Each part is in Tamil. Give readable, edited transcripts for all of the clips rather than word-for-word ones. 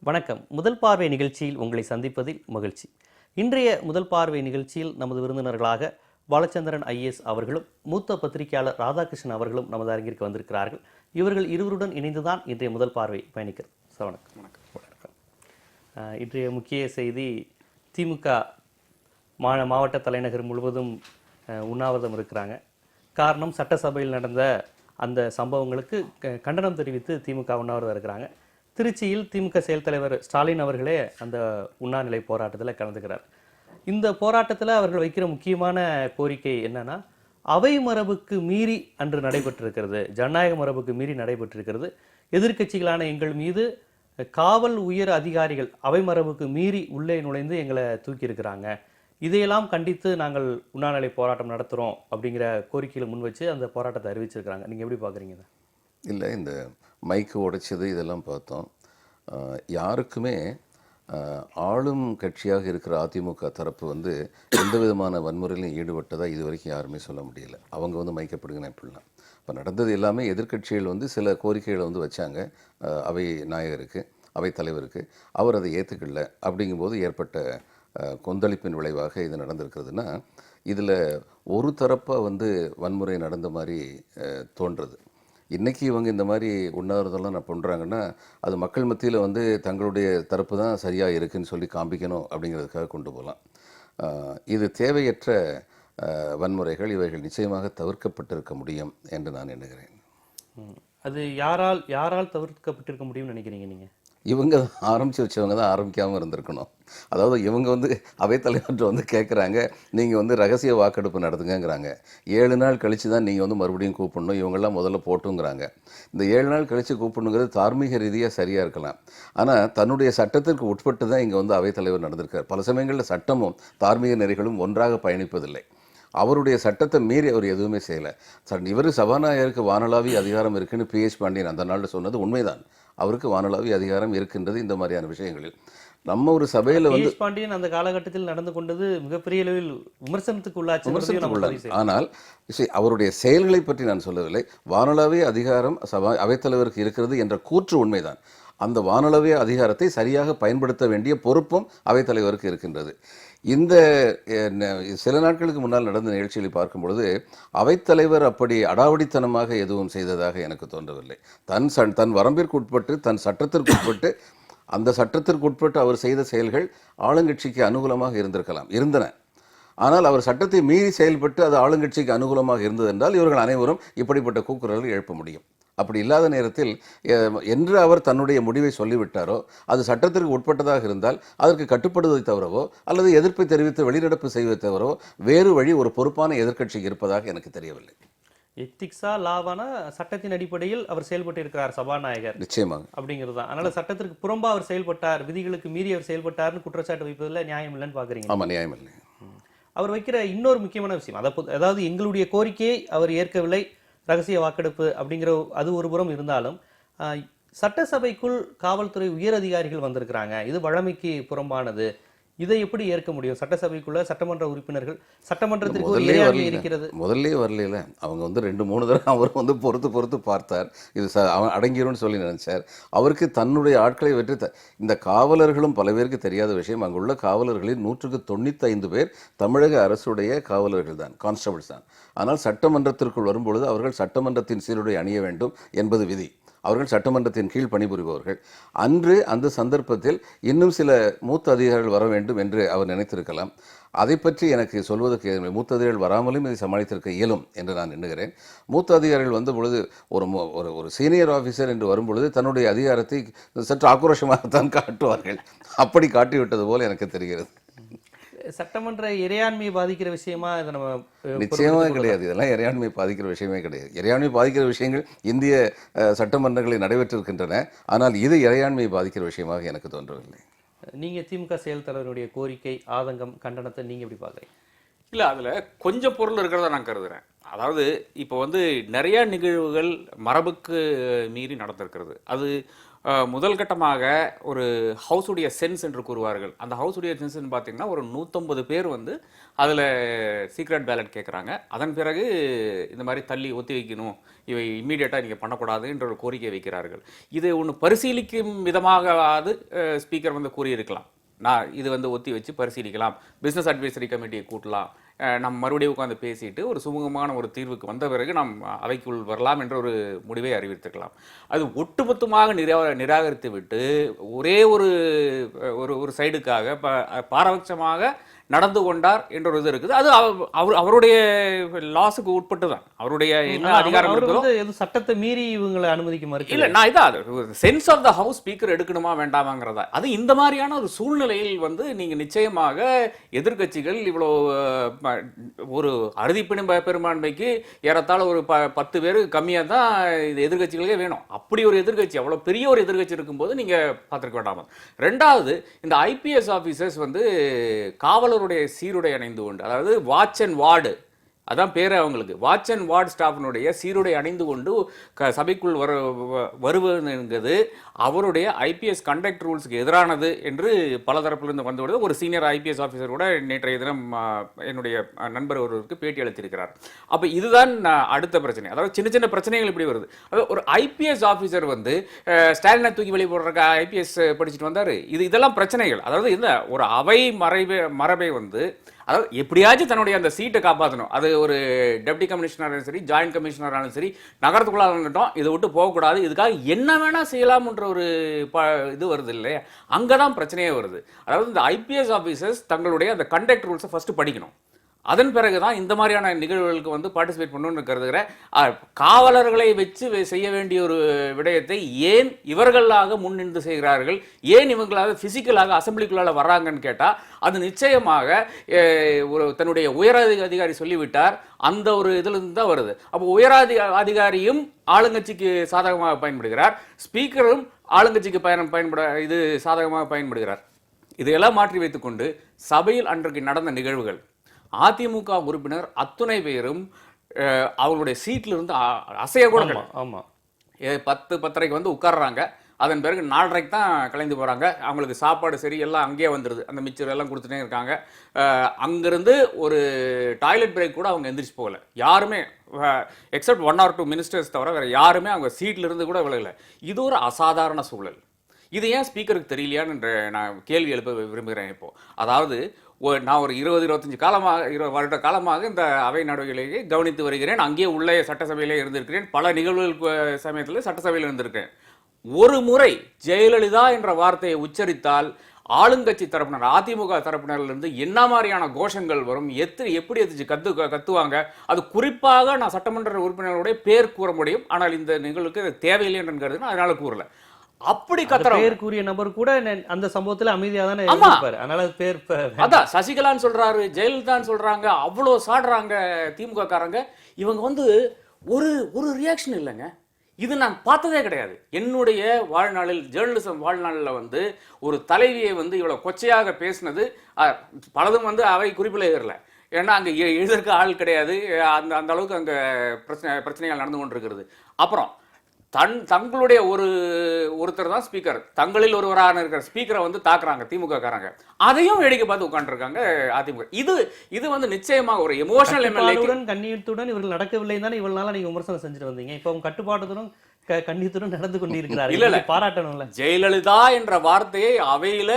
வணக்கம். முதல் பார்வை நிகழ்ச்சியில் உங்களை சந்திப்பதில் மகிழ்ச்சி. இன்றைய முதல் பார்வை நிகழ்ச்சியில் நமது விருந்தினர்களாக பாலச்சந்திரன் ஐஏஎஸ் அவர்களும் மூத்த பத்திரிகையாளர் ராதாகிருஷ்ணன் அவர்களும் நமது அரங்கிற்கு வந்திருக்கிறார்கள். இவர்கள் இருவருடன் இணைந்துதான் இன்றைய முதல் பார்வை பயணிக்கிறது. வணக்கம். வணக்கம். இன்றைய முக்கிய செய்தி, திமுக மாவட்ட தலைநகர் முழுவதும் உண்ணாவிரதம் இருக்கிறாங்க. காரணம், சட்டசபையில் நடந்த அந்த சம்பவங்களுக்கு கண்டனம் தெரிவித்து திமுக உண்ணாவிரதம் இருக்கிறாங்க. திருச்சியில் திமுக செயல் தலைவர் ஸ்டாலின் அவர்களே அந்த உண்ணாநிலை போராட்டத்தில் கலந்துக்கிறார். இந்த போராட்டத்தில் அவர்கள் வைக்கிற முக்கியமான கோரிக்கை என்னன்னா, அவை மரபுக்கு மீறி அன்று நடைபெற்றிருக்கிறது, ஜனநாயக மரபுக்கு மீறி நடைபெற்றிருக்கிறது. எதிர்க்கட்சிகளான எங்கள் மீது காவல் உயர் அதிகாரிகள் அவை மரபுக்கு மீறி உள்ளே நுழைந்து எங்களை தூக்கி இருக்கிறாங்க. இதையெல்லாம் கண்டித்து நாங்கள் உண்ணாநிலை போராட்டம் நடத்துகிறோம் அப்படிங்கிற கோரிக்கையில் முன் வச்சு அந்த போராட்டத்தை அறிவிச்சிருக்கிறாங்க. நீங்கள் எப்படி பார்க்குறீங்க? இல்லை, இந்த மைக்கு உடைச்சது இதெல்லாம் பார்த்தோம். யாருக்குமே ஆளும் கட்சியாக இருக்கிற அதிமுக தரப்பு எந்த விதமான வன்முறையிலும் ஈடுபட்டதாக இது வரைக்கும் யாருமே சொல்ல முடியல. அவங்க மைக்கப்படுங்கன்னு இப்படிலாம் இப்போ நடந்தது எல்லாமே எதிர்க்கட்சிகள் சில கோரிக்கைகளை வச்சாங்க அவை நாயகருக்கு, அவை தலைவருக்கு. அவர் அதை ஏற்றுக்கல. அப்படிங்கும்போது ஏற்பட்ட கொந்தளிப்பின் விளைவாக இது நடந்திருக்கிறதுனா, இதில் ஒரு தரப்பாக வன்முறை நடந்த மாதிரி தோன்றுறது. இன்றைக்கி இவங்க இந்த மாதிரி உண்ணாவிரதம்லாம் நான் பண்ணுறாங்கன்னா, அது மக்கள் மத்தியில் தங்களுடைய தரப்பு தான் சரியாக இருக்குதுன்னு சொல்லி காண்பிக்கணும் அப்படிங்கிறதுக்காக கொண்டு போகலாம். இது தேவையற்ற வன்முறைகள். இவைகள் நிச்சயமாக தவிர்க்கப்பட்டிருக்க முடியும் என்று நான் எண்ணுகிறேன். அது யாரால் தவிர்க்கப்பட்டிருக்க முடியும்னு நினைக்கிறீங்க நீங்கள்? இவங்க ஆரம்பித்து வச்சவங்க தான் ஆரம்பிக்காமல் இருந்திருக்கணும். அதாவது இவங்க அவைத்தலைவர்கிட்ட கேட்குறாங்க, நீங்கள் ரகசிய வாக்கெடுப்பு நடத்துங்கிறாங்க. 7 நாள் கழித்து தான் நீங்கள் மறுபடியும் கூப்பிடணும், இவங்கெல்லாம் முதல்ல போட்டுங்கிறாங்க. இந்த 7 நாள் கழித்து கூப்பிடணுங்கிறது தார்மீக ரீதியாக சரியாக இருக்கலாம். ஆனால் தன்னுடைய சட்டத்திற்கு உட்பட்டு தான் இங்கே அவைத்தலைவர் நடந்திருக்கார். பல சமயங்களில் சட்டமும் தார்மீக நெறிகளும் ஒன்றாக பயணிப்பதில்லை. அவருடைய சட்டத்தை மீறி அவர் எதுவுமே செய்யலை. இவர் சபாநாயகருக்கு வானளாவிய அதிகாரம் இருக்குன்னு பிஎச் பாண்டியன் அந்த நாளில் சொன்னது உண்மைதான். அவருக்கு வானளாவிய அதிகாரம் இருக்கின்றது. இந்த மாதிரியான விஷயங்களில் நம்ம ஒரு சபையில் பாண்டியன் அந்த காலகட்டத்தில் நடந்து கொண்டது மிகப்பெரிய அளவில் விமர்சனத்துக்கு உள்ளாச்சு. ஆனால் அவருடைய செயல்களை பற்றி நான் சொல்லவில்லை. வானளாவிய அதிகாரம் அவைத்தலைவருக்கு இருக்கிறது என்ற கூற்று உண்மைதான். அந்த வானளாவிய அதிகாரத்தை சரியாக பயன்படுத்த வேண்டிய பொறுப்பும் அவைத்தலைவருக்கு இருக்கின்றது. இந்த சில நாட்களுக்கு முன்னால் நடந்த நிகழ்ச்சிகளை பார்க்கும் பொழுது அவைத்தலைவர் அப்படி அடாவடித்தனமாக எதுவும் செய்ததாக எனக்கு தோன்றவில்லை. தன் வரம்பிற்கு உட்பட்டு, தன் சட்டத்திற்கு உட்பட்டு, அந்த சட்டத்திற்கு உட்பட்டு அவர் செய்த செயல்கள் ஆளுங்கட்சிக்கு அனுகூலமாக இருந்தன. ஆனால் அவர் சட்டத்தை மீறி செயல்பட்டு அது ஆளுங்கட்சிக்கு அனுகூலமாக இருந்தது என்றால் இவர்கள் அனைவரும் இப்படிப்பட்ட கூக்குரல்கள் எழுப்ப முடியும். அப்படி இல்லாத நேரத்தில் என்று அவர் தன்னுடைய முடிவை சொல்லிவிட்டாரோ, அது சட்டத்திற்கு உட்பட்டதாக இருந்தால் அதற்கு கட்டுப்படுவதை தவிரவோ அல்லது எதிர்ப்பை தெரிவித்து வெளிநடப்பு செய்வதை தவிரவோ வேறு வழி ஒரு பொறுப்பான எதிர்க்கட்சிக்கு இருப்பதாக எனக்கு தெரியவில்லை. எத்திக்ஸா லாவான சட்டத்தின் அடிப்படையில் அவர் செயல்பட்டு இருக்கிறார் சபாநாயகர், நிச்சயமாக அப்படிங்கிறது தான். அதனால சட்டத்திற்கு புறம்பா அவர் செயல்பட்டார், விதிகளுக்கு மீறி அவர் செயல்பட்டார்னு குற்றச்சாட்டு வைப்பதில் நியாயம் இல்லைன்னு பாக்குறீங்க? ஆமாம், நியாயம் இல்லை. அவர் வைக்கிற இன்னொரு முக்கியமான விஷயம், அதாவது எங்களுடைய கோரிக்கையை அவர் ஏற்கவில்லை, ரகசிய வாக்கெடுப்பு அப்படிங்கிற அது ஒரு புறம் இருந்தாலும், சட்டசபைக்குள் காவல்துறை உயர் அதிகாரிகள் வந்திருக்கிறாங்க, இது வழமைக்கு புறம்பானது, இதை எப்படி ஏற்க முடியும்? சட்டசபைக்குள்ள சட்டமன்ற உறுப்பினர்கள், சட்டமன்றத்திற்கு இருக்கிறது. முதல்ல வரல, அவங்க 2-3 தடவை அவர் பொறுத்து பார்த்தார். இது அவன் அடங்கிரும்னு சொல்லி நினைச்சார். அவருக்கு தன்னுடைய ஆட்களை வெற்றி இந்த காவலர்களும் பல பேருக்கு தெரியாத விஷயம், அங்குள்ள காவலர்களில் 195 பேர் தமிழக அரசுடைய காவலர்கள் தான், கான்ஸ்டபிள்ஸ் தான். ஆனால் சட்டமன்றத்திற்குள் வரும்பொழுது அவர்கள் சட்டமன்றத்தின் சீருடை அணிய வேண்டும் என்பது விதி. அவர்கள் சட்டமன்றத்தின் கீழ் பணிபுரிபவர்கள். அன்று அந்த சந்தர்ப்பத்தில் இன்னும் சில மூத்த அதிகாரிகள் வர வேண்டும் என்று அவர் நினைத்திருக்கலாம். அதை பற்றி எனக்கு சொல்வதற்கு மூத்த அதிகாரிகள் வராமலும் இதை சமாளித்திருக்க இயலும் என்று நான் எண்ணுகிறேன். மூத்த அதிகாரிகள் வந்த பொழுது ஒரு சீனியர் ஆஃபீஸர் என்று வரும்பொழுது தன்னுடைய அதிகாரத்தை சற்று ஆக்ரோஷமாகத்தான் காட்டுவார்கள். அப்படி காட்டிவிட்டது போல் எனக்கு தெரிகிறது. சட்டமன்ற இறையாண்மையை பாதிக்கிற விஷயமா இதை நம்ம நிச்சயமாக கிடையாது. இதெல்லாம் இறையாண்மையை பாதிக்கிற விஷயமே கிடையாது. இறையாண்மையை பாதிக்கிற விஷயங்கள் இந்திய சட்டமன்றங்களில் நடைபெற்றிருக்கின்றன. ஆனால் இது இறையாண்மையை பாதிக்கிற விஷயமாக எனக்கு தோன்றவில்லை. நீங்க திமுக செயல் தலைவருடைய கோரிக்கை, ஆதங்கம், கண்டனத்தை நீங்க எப்படி பார்க்குறீங்க? இல்லை, அதில் கொஞ்சம் பொருள் இருக்கிறதா நான் கருதுகிறேன். அதாவது இப்போ நிறைய நிகழ்வுகள் மரபுக்கு மீறி நடந்திருக்கிறது. அது முதல் கட்டமாக ஒரு ஹவுஸுடைய சென்ஸ் என்று கூறுவார்கள். அந்த ஹவுஸுடைய சென்ஸ்ன்னு பார்த்தீங்கன்னா ஒரு 150 பேர் வந்து அதில் சீக்ரெட் பேலட் கேட்குறாங்க. அதன் பிறகு இந்த மாதிரி தள்ளி ஒத்தி வைக்கணும், இவை இம்மீடியட்டாக நீங்கள் பண்ணக்கூடாது என்ற ஒரு கோரிக்கை வைக்கிறார்கள். இது ஒன்று பரிசீலிக்கும் விதமாகவாது ஸ்பீக்கர் வந்து கூறியிருக்கலாம். நான் இது வந்து ஒத்தி வச்சு பரிசீலிக்கலாம், பிஸ்னஸ் அட்வைசரி கமிட்டியை கூட்டலாம், நம்ம மறுபடியும் உட்காந்து பேசிட்டு ஒரு சுமூகமான ஒரு தீர்வுக்கு வந்த பிறகு நாம் அவைக்குள் வரலாம் என்ற ஒரு முடிவை அறிவித்திருக்கலாம். அது ஒட்டுமொத்தமாக நிராகரித்து விட்டு ஒரே ஒரு ஒரு சைடுக்காக பாரபட்சமாக நடந்து கொண்டார் என்ற ஒரு இது இருக்குது. அது அவருடைய லாஸுக்கு உட்பட்டு தான், அவருடைய என்ன அதிகாரம் இருக்குதோ. எதுவும் சட்டத்தை மீறி இவங்களை அனுமதிக்க மறுக்கல. இல்ல, நான் இதான் sense of the house speaker எடுக்கணுமா வேண்டாமாங்கிறதா. அது இந்த மாதிரியான ஒரு சூழ்நிலையில் வந்து நீங்க நிச்சயமாக எதிர்க்கட்சிகள் இவ்வளோ ஒரு அறுதி பெரும்பான்மைக்கு ஏறத்தாழ ஒரு 10 பேர் கம்மியாக தான் இது எதிர்க்கட்சிகளுக்கே வேணும். அப்படி ஒரு எதிர்க்கட்சி, அவ்வளோ பெரிய ஒரு எதிர்க்கட்சி இருக்கும்போது நீங்க பார்த்துருக்க வேண்டாமா. ரெண்டாவது, இந்த ஐபிஎஸ் ஆஃபீஸர்ஸ் வந்து காவலருடைய சீருடை அணிந்து கொண்டு, அதாவது வாட்ச் அண்ட் வார்டு, அதான் பேர் அவங்களுக்கு, வாட்ச் அண்ட் வார்டு ஸ்டாஃபினுடைய சீருடை அணிந்து கொண்டு சபைக்குள் வருவதுங்கிறது அவருடைய ஐபிஎஸ் கண்டக்ட் ரூல்ஸுக்கு எதிரானது என்று பல தரப்பிலிருந்து வந்துவிடுது. ஒரு சீனியர் ஐபிஎஸ் ஆஃபீஸர் கூட நேற்றைய தினம் என்னுடைய நண்பர் ஒருவருக்கு பேட்டி அளித்திருக்கிறார். அப்போ இதுதான் அடுத்த பிரச்சனை. அதாவது சின்ன சின்ன பிரச்சனைகள் இப்படி வருது. அதாவது ஒரு ஐபிஎஸ் ஆஃபீஸர் வந்து ஸ்டாலினை தூக்கி வெளியே போடுறக்க ஐபிஎஸ் படிச்சுட்டு வந்தார். இதெல்லாம் பிரச்சனைகள். அதாவது இந்த ஒரு அவை மரபை வந்து, அதாவது எப்படியாச்சும் தன்னுடைய அந்த சீட்டை காப்பாற்றணும். அது ஒரு டெப்டி கமிஷனராலும் சரி, ஜாயின்ட் கமிஷனராலும் சரி, நகரத்துக்குள்ள இருந்துட்டோம், இதை விட்டு போகக்கூடாது, இதுக்காக என்ன வேணா செய்யலாம்ன்ற ஒரு இது வருது இல்லையா, அங்கதான் பிரச்சனையே வருது. அதாவது இந்த ஐபிஎஸ் ஆஃபீஸர்ஸ் தங்களுடைய அந்த கண்டக்ட் ரூல்ஸை ஃபர்ஸ்ட் படிக்கணும். அதன் பிறகுதான் இந்த மாதிரியான நிகழ்வுகளுக்கு வந்து பார்ட்டிசிபேட் பண்ணணும்னு கருதுகிற காவலர்களை வச்சு செய்ய வேண்டிய ஒரு விடயத்தை ஏன் இவர்களாக முன்னின்று செய்கிறார்கள், ஏன் இவங்களாக பிசிக்கலாக அசம்பிளிக்குள்ளால வர்றாங்கன்னு கேட்டா, அது நிச்சயமாக ஒரு தன்னுடைய உயர் அதிகாரி சொல்லிவிட்டார், அந்த ஒரு இதுல இருந்து தான் வருது. அப்போ அதிகாரியும் ஆளுங்கட்சிக்கு சாதகமாக பயன்படுகிறார், ஸ்பீக்கரும் ஆளுங்கட்சிக்கு இது சாதகமாக பயன்படுகிறார். இதையெல்லாம் மாற்றி வைத்துக்கொண்டு சபையில் அன்றைக்கு நடந்த நிகழ்வுகள், அதிமுக உறுப்பினர் அத்துணை பேரும் அவங்களுடைய சீட்ல இருந்து அசைய கூட 10:30 வந்து உட்கார்றாங்க. அதன் பிறகு 4:30 தான் கலைந்து போறாங்க. அவங்களுக்கு சாப்பாடு சரி எல்லாம் அங்கேயே வந்துடுது, அந்த மிச்சர் எல்லாம் கொடுத்துட்டே இருக்காங்க. அங்கிருந்து ஒரு டாய்லெட் பிரேக் கூட அவங்க எந்திரிச்சு போகல யாருமே, எக்ஸப்ட் 1 or 2 மினிஸ்டர்ஸ் தவிர வேற யாருமே அவங்க சீட்ல இருந்து கூட விலகல. இது ஒரு அசாதாரண சூழல். இது ஏன் ஸ்பீக்கருக்கு தெரியலையான்னு நான் கேள்வி எழுப்ப விரும்புகிறேன். இப்போ அதாவது நான் ஒரு 20 வருட காலமாக இந்த அவை நடவடிக்கைகளை கவனித்து வருகிறேன். அங்கேயே உள்ளே சட்டசபையிலே இருந்திருக்கிறேன், பல நிகழ்வுகள் சமயத்தில் சட்டசபையில் இருந்திருக்கிறேன். ஒரு முறை ஜெயலலிதா என்ற வார்த்தையை உச்சரித்தால் ஆளுங்கட்சி தரப்பினர், அதிமுக தரப்பினரிலிருந்து என்ன மாதிரியான கோஷங்கள் வரும், எப்படி கத்துவாங்க. அது குறிப்பாக நான் சட்டமன்ற உறுப்பினர்களுடைய பேர் கூற முடியும், ஆனால் இந்த நிகழ்வுக்கு தேவையில்லை என்று கருதுனா அதனால கூறல. அப்படி பேர் கூறிய நபர் கூட அந்த சம்பவத்துல அமைதியா தானே இருப்பாரு. அதனால பேர் அதான் சசிகலான்னு சொல்றாரு, ஜெயலலிதான்னு சொல்றாங்க, அவ்வளவு சாடுறாங்க திமுக காரங்க. இவங்க வந்து ஒரு ரியாக்ஷன் இல்லைங்க. இது நான் பார்த்ததே கிடையாது என்னுடைய வாழ்நாளில், ஜேர்னலிசம் வாழ்நாளில் வந்து ஒரு தலைவியை வந்து இவ்வளவு கொச்சையாக பேசினது பலதும் வந்து அவை குறிப்பில் ஏறல. ஏன்னா அங்கே எழுதற்கு ஆள் கிடையாது, அந்த அளவுக்கு அங்கே பிரச்சனைகள் நடந்து கொண்டிருக்கிறது. அப்புறம் தங்களுடைய ஒருத்தர் தான் ஸ்பீக்கர், தங்களில் ஒருவரான இருக்கிற ஸ்பீக்கரை வந்து தாக்குறாங்க திமுக காரங்க, அதையும் வேடிக்கை பார்த்து உட்காந்துருக்காங்க அதிமுக. இது வந்து நிச்சயமாக ஒரு எமோஷனல் எம்எல்ஏ கண்ணியத்துடன் இவர்கள் நடக்கவில்லை தானே இவ்வளவு நாளா நீங்க விமர்சனம் செஞ்சுட்டு வந்தீங்க. இப்போ அவங்க கட்டுப்பாட்டுடன் கண்ணியத்துடன் நடந்து கொண்டிருக்கிறார். இல்ல பாராட்டணும்ல. ஜெயலலிதா என்ற வார்த்தையை அவையில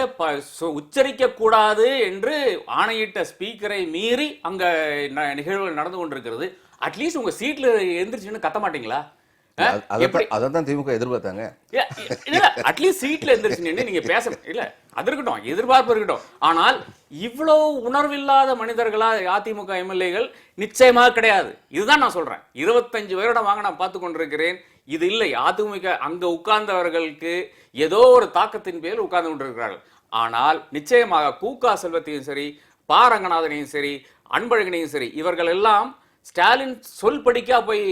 உச்சரிக்க கூடாது என்று ஆணையிட்ட ஸ்பீக்கரை மீறி அங்க நிகழ்வுகள் நடந்து கொண்டிருக்கிறது. அட்லீஸ்ட் உங்க சீட்ல எந்திரிச்சுன்னு கத்த மாட்டீங்களா? அதான் திமுக எதிர்பார்த்தாங்க. அட்லீஸ்ட் சீட்ல எந்திரிச்சு நீங்க பேசணும் இல்ல, அது இருக்கட்டும், எதிர்பார்ப்பு இருக்கட்டும். ஆனால் இவ்வளவு உணர்வில்லாத மனிதர்களா அதிமுக எம்எல்ஏகள் நிச்சயமாக கிடையாது. இதுதான் நான் சொல்றேன். 25 வருடமாக நான் பார்த்து கொண்டிருக்கிறேன். இது இல்லை, அதிமுக அங்க உட்கார்ந்தவர்களுக்கு ஏதோ ஒரு தாக்கத்தின் பேரில் உட்கார்ந்து கொண்டிருக்கிறார்கள். ஆனால் நிச்சயமாக கூகா செல்வத்தையும் சரி, பா ரங்கநாதனையும் சரி, அன்பழகனையும் சரி, இவர்கள் எல்லாம் ஸ்டாலின் சொல் படிக்கா போய்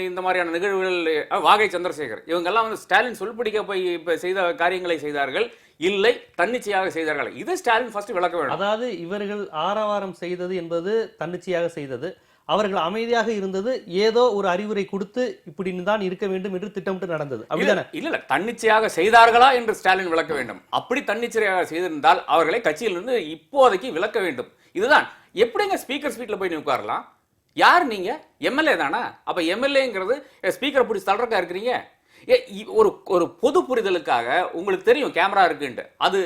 இந்த மாதிரியான நிகழ்வுகள், வாகை சந்திரசேகர் இவங்கெல்லாம் வந்து ஸ்டாலின் சொல் படிக்க போய் செய்த காரியங்களை செய்தார்கள், இல்லை தன்னிச்சையாக செய்தார்கள். இது ஸ்டாலின் ஃபர்ஸ்ட் விளக்க வேண்டும். அதாவது இவர்கள் ஆரவாரம் செய்தது என்பது தன்னிச்சையாக செய்தது, அவர்கள் அமைதியாக இருந்தது ஏதோ ஒரு அறிவுரை கொடுத்து இப்படி தான் இருக்க வேண்டும் என்று திட்டமிட்டு நடந்தது. அப்படிதானே? இல்ல தன்னிச்சையாக செய்தார்களா என்று ஸ்டாலின் விளக்க வேண்டும். அப்படி தன்னிச்சையாக செய்திருந்தால் அவர்களை கட்சியிலிருந்து இப்போதைக்கு விலக்க வேண்டும். இதுதான். எப்படிங்க ஸ்பீக்கர் ஸ்பீட்ல போய் உட்காரலாம்? யார் நீங்க? எம்எல்ஏ தானா? அப்ப எம்எல்ஏங்கிறது ஸ்பீக்கரை பிடிச்சி தள்ளுறக்கா இருக்கிறீங்க? ஒரு ஒரு பொது புரிதலுக்காக உங்களுக்கு தெரியும் கேமரா இருக்குன்ட்டு. அது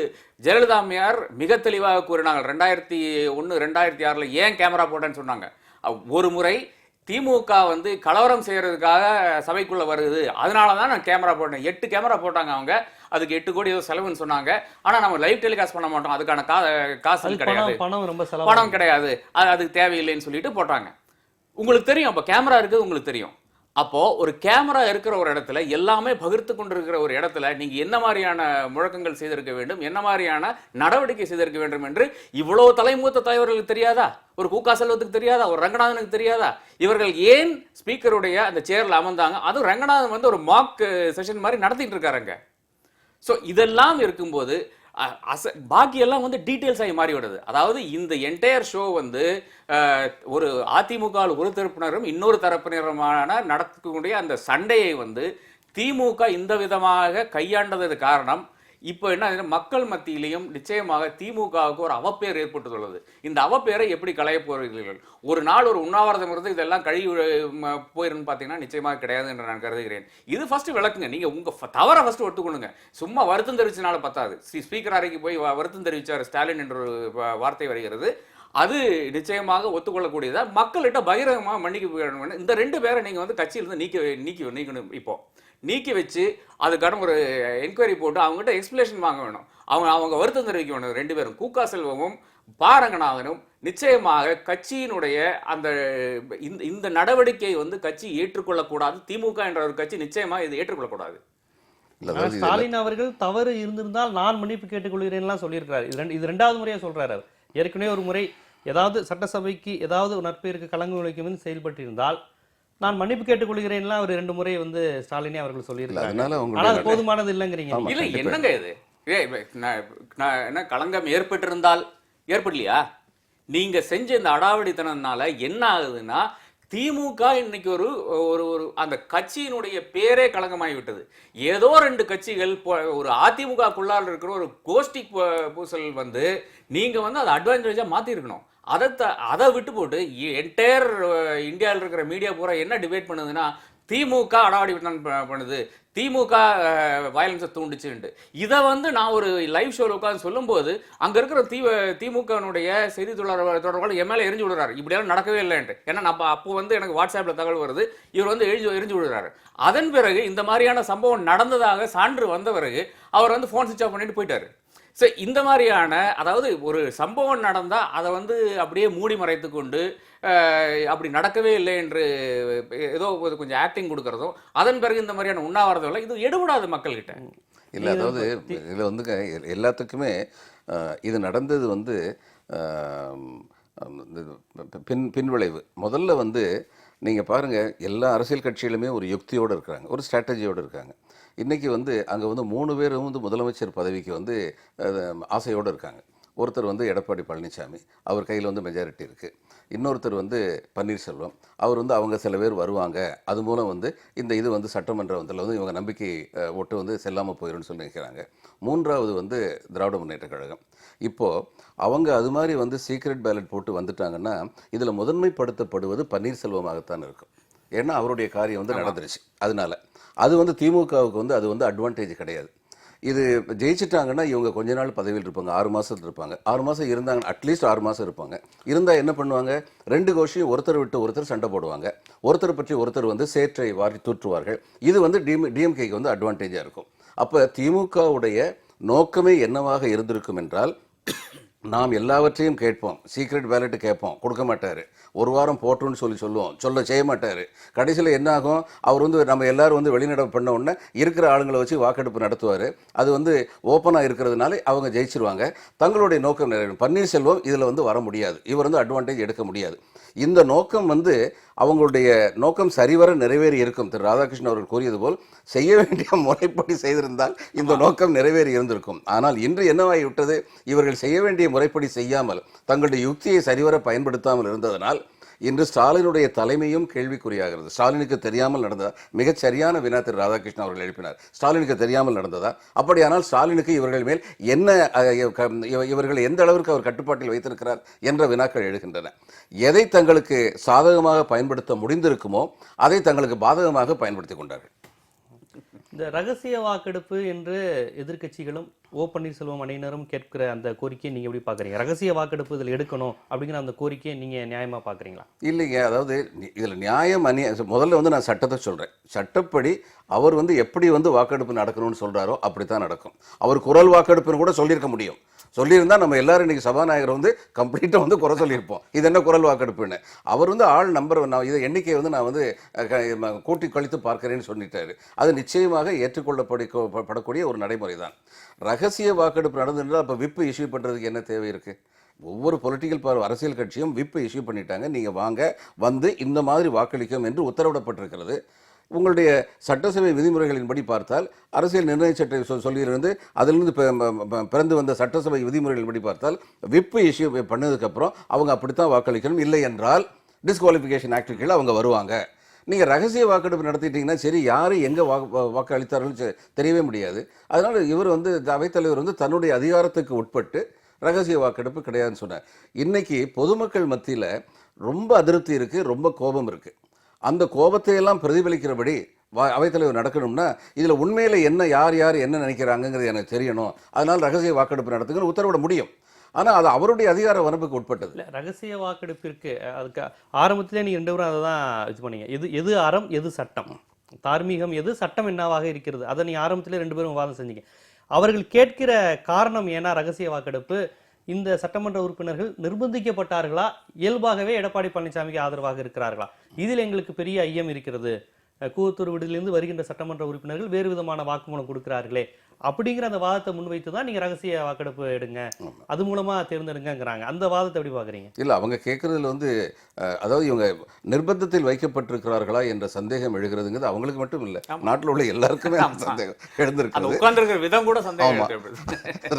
ஜெயலலிதா அம்மையார் மிக தெளிவாக கூறினாங்க. 2001 2006 ஏன் கேமரா போட்டேன்னு சொன்னாங்க. ஒரு முறை திமுக வந்து கலவரம் செய்யறதுக்காக சபைக்குள்ள வருது, அதனாலதான் நான் கேமரா போட்டேன். 8 கேமரா போட்டாங்க அவங்க. அதுக்கு 8 கோடி ஏதோ செலவுன்னு சொன்னாங்க. ஆனா நம்ம லைவ் டெலிகாஸ்ட் பண்ண மாட்டோம், அதுக்கான காசு கிடையாது, பணம் கிடையாது, அதுக்கு தேவையில்லைன்னு சொல்லிட்டு போட்டாங்க. உங்களுக்கு தெரியும் அப்ப கேமரா இருக்குது, உங்களுக்கு தெரியும். அப்போ ஒரு கேமரா இருக்கிற ஒரு இடத்துல, எல்லாமே பகிர்ந்து கொண்டிருக்கிற ஒரு இடத்துல நீங்க என்ன மாதிரியான முழக்கங்கள் செய்திருக்க வேண்டும், என்ன மாதிரியான நடவடிக்கை செய்திருக்க வேண்டும் என்று இவ்வளவு தலைமூத்த தலைவர்களுக்கு தெரியாதா? ஒரு கூகா செல்வத்துக்கு தெரியாதா? ஒரு ரங்கநாதனுக்கு தெரியாதா? இவர்கள் ஏன் ஸ்பீக்கருடைய அந்த சேர்ல அமர்ந்தாங்க? அதுவும் ரங்கநாதன் வந்து ஒரு மாக் செஷன் மாதிரி நடத்திட்டு இருக்காருங்க. ஸோ இதெல்லாம் இருக்கும்போது பாக்கி எல்லாம் வந்து டீட்டெயில்ஸ் ஆகி மாறிவிடுது. அதாவது இந்த என்டையர் ஷோ வந்து ஒரு அதிமுக ஒரு தரப்பினரும் இன்னொரு தரப்பினருமான நடக்கக்கூடிய அந்த சண்டையை வந்து திமுக இந்த விதமாக கையாண்டது காரணம். இப்போ என்ன மக்கள் மத்தியிலையும் நிச்சயமாக திமுகவுக்கு ஒரு அவப்பேர் ஏற்பட்டுள்ளது. இந்த அவப்பேரை எப்படி களைய போகிறீர்கள்? ஒரு நாள் ஒரு உண்ணாவிரதம் இருந்து இதெல்லாம் கழுவி போயிருந்து பார்த்தீங்கன்னா நிச்சயமாக கிடையாது என்று நான் கருதுகிறேன். இது ஃபர்ஸ்ட் விளக்குங்க. நீங்க உங்க தவறை ஃபர்ஸ்ட் ஒத்துக்கொள்ளுங்க. சும்மா வருத்தம் தெரிவிச்சனால பத்தாது. ஸ்பீக்கர் அறைக்கு போய் வருத்தம் தெரிவிச்சார் ஸ்டாலின் என்ற ஒரு வார்த்தை வருகிறது. அது நிச்சயமாக ஒத்துக்கொள்ளக்கூடியதா. மக்கள்கிட்ட பகிரங்கமாக மன்னிக்க. இந்த 2 பேரை நீங்க வந்து கட்சியிலிருந்து நீக்கணும். இப்போ நீக்கி வச்சு அதுக்கான ஒரு என்கொயரி போட்டு அவங்ககிட்ட எக்ஸ்பிளேஷன் வாங்க வேணும். அவங்க வருத்தம் தெரிவிக்க வேணும். 2 பேரும் கூகா செல்வமும் பாரங்கநாதனும் நிச்சயமாக கட்சியினுடைய அந்த இந்த நடவடிக்கையை வந்து கட்சி ஏற்றுக்கொள்ளக்கூடாது. திமுக என்ற ஒரு கட்சி நிச்சயமாக இதை ஏற்றுக்கொள்ளக்கூடாது. ஸ்டாலின் அவர்கள் தவறு இருந்திருந்தால் நான் மன்னிப்பு கேட்டுக்கொள்கிறேன் சொல்லியிருக்கிறார். இது 2வது முறையா சொல்றாரு. ஏற்கனவே ஒரு முறை ஏதாவது சட்டசபைக்கு ஏதாவது ஒரு நற்பெயருக்கு களங்கு விளைக்கும் செயல்பட்டு இருந்தால் நான் மன்னிப்பு கேட்டுக்கொள்கிறேன்லாம் அவர் 2 முறை வந்து ஸ்டாலினே அவர்கள் சொல்லியிருக்காங்க. போதுமானது இல்லைங்கிறீங்க. இல்ல என்னங்க இது? என்ன களங்கம் ஏற்பட்டிருந்தால் ஏற்படலையா? நீங்க செஞ்ச இந்த அடாவடித்தனம்னால என்ன ஆகுதுன்னா திமுக இன்னைக்கு ஒரு ஒரு அந்த கட்சியினுடைய பேரே களங்கமாகி விட்டது. ஏதோ 2 கட்சிகள் ஒரு அதிமுகக்குள்ளால் இருக்கிற ஒரு கோஷ்டி பூசல் வந்து நீங்க வந்து அதை அட்வான்டேஜா மாத்தி இருக்கணும். அதை விட்டு போட்டு என்டையர் இந்தியாவில் இருக்கிற மீடியா பூரா என்ன டிபேட் பண்ணுதுன்னா திமுக அடாவடி பண்ணுது, திமுக வயலன்ஸை தூண்டுச்சுன்ட்டு. இதை வந்து நான் ஒரு லைவ் ஷோவில் உட்காந்து சொல்லும்போது அங்கே இருக்கிற திமுகனுடைய செய்தி தொடர்பாளர் எம்எல்ஏ எரிஞ்சு விடுறாரு. இப்படியெல்லாம் நடக்கவே இல்லைன்ட்டு. ஏன்னா நம்ம அப்போ வந்து எனக்கு வாட்ஸ்அப்பில் தகவல் வருது, இவர் வந்து எரிஞ்சு விடுறாரு. அதன் பிறகு இந்த மாதிரியான சம்பவம் நடந்ததாக சான்று வந்த பிறகு அவர் வந்து ஃபோன் சுவிட்ச் ஆஃப் பண்ணிட்டு போயிட்டாரு. ஸோ இந்த மாதிரியான, அதாவது ஒரு சம்பவம் நடந்தால் அதை வந்து அப்படியே மூடி மறைத்து கொண்டு அப்படி நடக்கவே இல்லை என்று ஏதோ கொஞ்சம் ஆக்டிங் கொடுக்கறதும், அதன் பிறகு இந்த மாதிரியான உண்ணாவிரதம் இது எடுபடாது மக்கள்கிட்ட. இல்லை, அதாவது இதில் வந்து எல்லாத்துக்குமே இது நடந்தது வந்து பின்விளைவு. முதல்ல வந்து நீங்கள் பாருங்கள், எல்லா அரசியல் கட்சியிலுமே ஒரு யுக்தியோடு இருக்கிறாங்க, ஒரு ஸ்ட்ராட்டஜியோடு இருக்காங்க. இன்றைக்கி வந்து அங்கே வந்து 3 பேரும் வந்து முதலமைச்சர் பதவிக்கு வந்து ஆசையோடு இருக்காங்க. ஒருத்தர் வந்து எடப்பாடி பழனிசாமி, அவர் கையில் வந்து மெஜாரிட்டி இருக்குது. இன்னொருத்தர் வந்து பன்னீர்செல்வம், அவர் வந்து அவங்க சில பேர் வருவாங்க, அது மூலம் வந்து இந்த இது வந்து சட்டமன்றத்தில் வந்து இவங்க நம்பிக்கை ஓட்டு வந்து செல்லாமல் போயிடும்னு சொல்லி நினைக்கிறாங்க. 3வது வந்து திராவிட முன்னேற்ற கழகம். இப்போது அவங்க அது மாதிரி வந்து சீக்ரெட் பேலட் போட்டு வந்துட்டாங்கன்னா இதில் முதன்மைப்படுத்தப்படுவது பன்னீர்செல்வமாகத்தான் இருக்கும். ஏன்னா அவருடைய காரியம் வந்து நடந்துருச்சு. அதனால அது வந்து திமுகவுக்கு வந்து அது வந்து அட்வான்டேஜ் கிடையாது. இது ஜெயிச்சிட்டாங்கன்னா இவங்க கொஞ்ச நாள் பதவியில் இருப்பாங்க, 6 மாதத்தில் இருப்பாங்க. 6 மாதம் இருந்தாங்க, அட்லீஸ்ட் 6 மாதம் இருப்பாங்க. இருந்தால் என்ன பண்ணுவாங்க, 2 கோஷியும் ஒருத்தர் விட்டு ஒருத்தர் சண்டை போடுவாங்க, ஒருத்தர் பற்றி ஒருத்தர் வந்து சேற்றை வாரி தூற்றுவார்கள். இது வந்து டிஎம்கேக்கு வந்து அட்வான்டேஜாக இருக்கும். அப்போ திமுகவுடைய நோக்கமே என்னவாக இருந்திருக்கும் என்றால், நாம் எல்லாவற்றையும் கேட்போம், சீக்ரெட் பேலட்டு கேட்போம், கொடுக்க மாட்டார். 1 வாரம் போட்டுன்னு சொல்லுவோம், செய்ய மாட்டார். கடைசியில் என்ன ஆகும், அவர் வந்து நம்ம எல்லாரும் வந்து வெளிநடப்பு பண்ண உடனே இருக்கிற ஆளுங்களை வச்சு வாக்கெடுப்பு நடத்துவார். அது வந்து ஓப்பனாக இருக்கிறதுனால அவங்க ஜெயிச்சிருவாங்க, தங்களுடைய நோக்கம் நிறைவேறும். பன்னீர்செல்வம் இதில் வந்து வர முடியாது, இவர் வந்து அட்வான்டேஜ் எடுக்க முடியாது. இந்த நோக்கம் வந்து அவங்களுடைய நோக்கம் சரிவர நிறைவேறி இருக்கும். திரு ராதாகிருஷ்ணன் அவர்கள் கூறியது போல் செய்ய வேண்டிய முறைப்படி செய்திருந்தால் இந்த நோக்கம் நிறைவேறி இருந்திருக்கும். ஆனால் இன்று என்னவாகிவிட்டது, இவர்கள் செய்ய வேண்டிய முறைப்படி செய்யாமல் தங்களுடைய யுக்தியை சரிவர பயன்படுத்தாமல் இருந்ததனால் இன்று ஸ்டாலினுடைய தலைமையும் கேள்விக்குறியாகிறது. ஸ்டாலினுக்கு தெரியாமல் நடந்ததா? மிகச் சரியான வினா திரு ராதாகிருஷ்ணன் அவர்கள் எழுப்பினார். ஸ்டாலினுக்கு தெரியாமல் நடந்ததா? அப்படியானால் ஸ்டாலினுக்கு இவர்கள் மேல் என்ன, இவர்கள் எந்த அளவிற்கு அவர் கட்டுப்பாட்டில் வைத்திருக்கிறார் என்ற வினாக்கள் எழுகின்றன. எதை தங்களுக்கு சாதகமாக பயன்படுத்த முடிந்திருக்குமோ அதை தங்களுக்கு பாதகமாக பயன்படுத்தி கொண்டார்கள். இந்த ரகசிய வாக்கெடுப்பு என்று எதிர்க்கட்சிகளும் ஓ பன்னீர்செல்வம் அணியினரும் கேட்கிற அந்த கோரிக்கையை நீங்க எப்படி பாக்குறீங்க? ரகசிய வாக்கெடுப்பு இதில் எடுக்கணும் அப்படிங்கிற அந்த கோரிக்கையை நீங்க நியாயமா பாக்குறீங்களா? இல்லைங்க, அதாவது இதுல நியாயம் முதல்ல வந்து நான் சட்டத்தை சொல்றேன். சட்டப்படி அவர் வந்து எப்படி வந்து வாக்கெடுப்பு நடக்கணும்னு சொல்றாரோ அப்படித்தான் நடக்கும். அவர் குரல் வாக்கெடுப்புன்னு கூட சொல்லியிருக்க முடியும். சொல்லியிருந்தா நம்ம எல்லாரும் இன்னைக்கு சபாநாயகர் வந்து கம்ப்ளீட்டாக வந்து குறை சொல்லியிருப்போம். இது என்ன குரல் வாக்கெடுப்புன்னு. அவர் வந்து ஆள் நம்பர், நான் இதை எண்ணிக்கையை வந்து நான் வந்து கூட்டி கழித்து பார்க்கிறேன்னு சொல்லிட்டாரு. அது நிச்சயமாக ஏற்றுக்கொள்ளப்படக்கூடிய ஒரு நடைமுறை தான். ரகசிய வாக்கெடுப்பு நடந்துட்டால் அப்போ விப்பு இஷ்யூ பண்ணுறதுக்கு என்ன தேவை இருக்குது? ஒவ்வொரு பொலிட்டிக்கல் அரசியல் கட்சியும் விப்பு இஷ்யூ பண்ணிட்டாங்க. நீங்கள் வாங்க வந்து இந்த மாதிரி வாக்களிக்கும் என்று உத்தரவிடப்பட்டிருக்கிறது. உங்களுடைய சட்டசபை விதிமுறைகளின்படி பார்த்தால், அரசியல் நிர்ணய சட்ட சொல்லியிருந்து அதிலிருந்து பிறந்து வந்த சட்டசபை விதிமுறைகளின்படி பார்த்தால், விப்பு இஷ்யூ பண்ணதுக்கப்புறம் அவங்க அப்படித்தான் வாக்களிக்கணும். இல்லை என்றால் டிஸ்குவாலிஃபிகேஷன் ஆக்ட் கீழே அவங்க வருவாங்க. நீங்கள் ரகசிய வாக்கெடுப்பு நடத்திட்டீங்கன்னா சரி, யார் எங்கே வாக்கு அளித்தார்கள்னு தெரியவே முடியாது. அதனால் இவர் வந்து அவைத்தலைவர் வந்து தன்னுடைய அதிகாரத்துக்கு உட்பட்டு ரகசிய வாக்கெடுப்பு கிடையாதுன்னு சொன்னார். இன்னைக்கு பொதுமக்கள் மத்தியில் ரொம்ப அதிருப்தி இருக்குது, ரொம்ப கோபம் இருக்குது. அந்த கோபத்தை எல்லாம் பிரதிபலிக்கிறபடி அவைத்தலைவர் நடக்கணும்னா இதில் உண்மையில் என்ன, யார் யார் என்ன நினைக்கிறாங்கிறது எனக்கு தெரியணும். அதனால் ரகசிய வாக்கெடுப்பு நடத்துங்கன்னு உத்தரவிட முடியும். ஆனால் அது அவருடைய அதிகார வரம்புக்கு உட்பட்டது. இல்லை, ரகசிய வாக்கெடுப்பிற்கு அதுக்கு ஆரம்பத்திலே நீங்கள் 2 பேரும் அதை தான் இது பண்ணீங்க. எது அறம், எது சட்டம், தார்மீகம் எது, சட்டம் என்னவாக இருக்கிறது, அதை நீங்கள் ஆரம்பத்திலே 2 பேரும் விவாதம் செஞ்சீங்க. அவர்கள் கேட்கிற காரணம் ஏன்னா ரகசிய வாக்கெடுப்பு, இந்த சட்டமன்ற உறுப்பினர்கள் நிர்பந்திக்கப்பட்டார்களா, இயல்பாகவே எடப்பாடி பழனிசாமிக்கு ஆதரவாக இருக்கிறார்களா? இதில் எங்களுக்கு பெரிய ஐயம் இருக்கிறது. கூவத்தூர் விடுதியிலிருந்து வருகின்ற சட்டமன்ற உறுப்பினர்கள் வேறு விதமான வாக்குமூலம் கொடுக்கிறார்களே அப்படிங்கிற அந்த வாதத்தை முன்வைத்து தான் நீங்க ரகசிய வாக்கெடுப்பு எடுங்க, அது மூலமா தேர்ந்தெடுங்கிறாங்க. அந்த வாதத்தை எப்படி பாக்குறீங்க? இல்ல, அவங்க கேட்கறதுல வந்து அதாவது இவங்க நிர்பந்தத்தில் வைக்கப்பட்டிருக்கிறார்களா என்ற சந்தேகம் எழுகிறதுங்கிறது அவங்களுக்கு மட்டும் இல்ல, நாட்டில் உள்ள எல்லாருக்குமே சந்தேகம் எழுந்திருக்கிறது. விதம் கூட சந்தேகம்.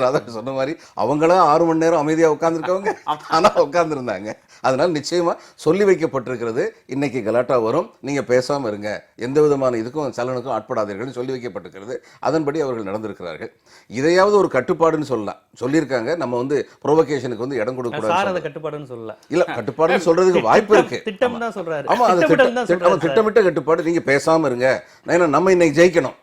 ராதாகிருஷ்ணன் சொன்ன மாதிரி அவங்களா 6 மணி நேரம் அமைதியா உட்கார்ந்துருக்கவங்க, ஆனா உட்கார்ந்துருந்தாங்க. அதனால நிச்சயமா சொல்லி வைக்கப்பட்டிருக்கிறது. இன்னைக்கு கலாட்டா வரும், நீங்க பேசாம இருங்க, எந்த விதமான இதுக்கும் சலனுக்கும் ஆட்படாதீர்கள் சொல்லி வைக்கப்பட்டிருக்கிறது. அதன்படி அவர்கள் நடந்திருக்கிறார்கள். இதையாவது ஒரு கட்டுப்பாடுன்னு சொல்லலாம், சொல்லியிருக்காங்க. நம்ம வந்து ப்ரோவகேஷனுக்கு வந்து இடம் கொடுக்க கூடாது. கட்டுப்பாடுன்னு சொல்லல, இல்ல கட்டுப்பாடுன்னு சொல்றதுக்கு வாய்ப்பு இருக்கு. திட்டம் தான் சொல்றாரு. ஆமா, அது திட்டமிட்ட கட்டுப்பாடு. நீங்க பேசாம இருங்க, ஏன்னா நம்ம இன்னைக்கு ஜெயிக்கணும்.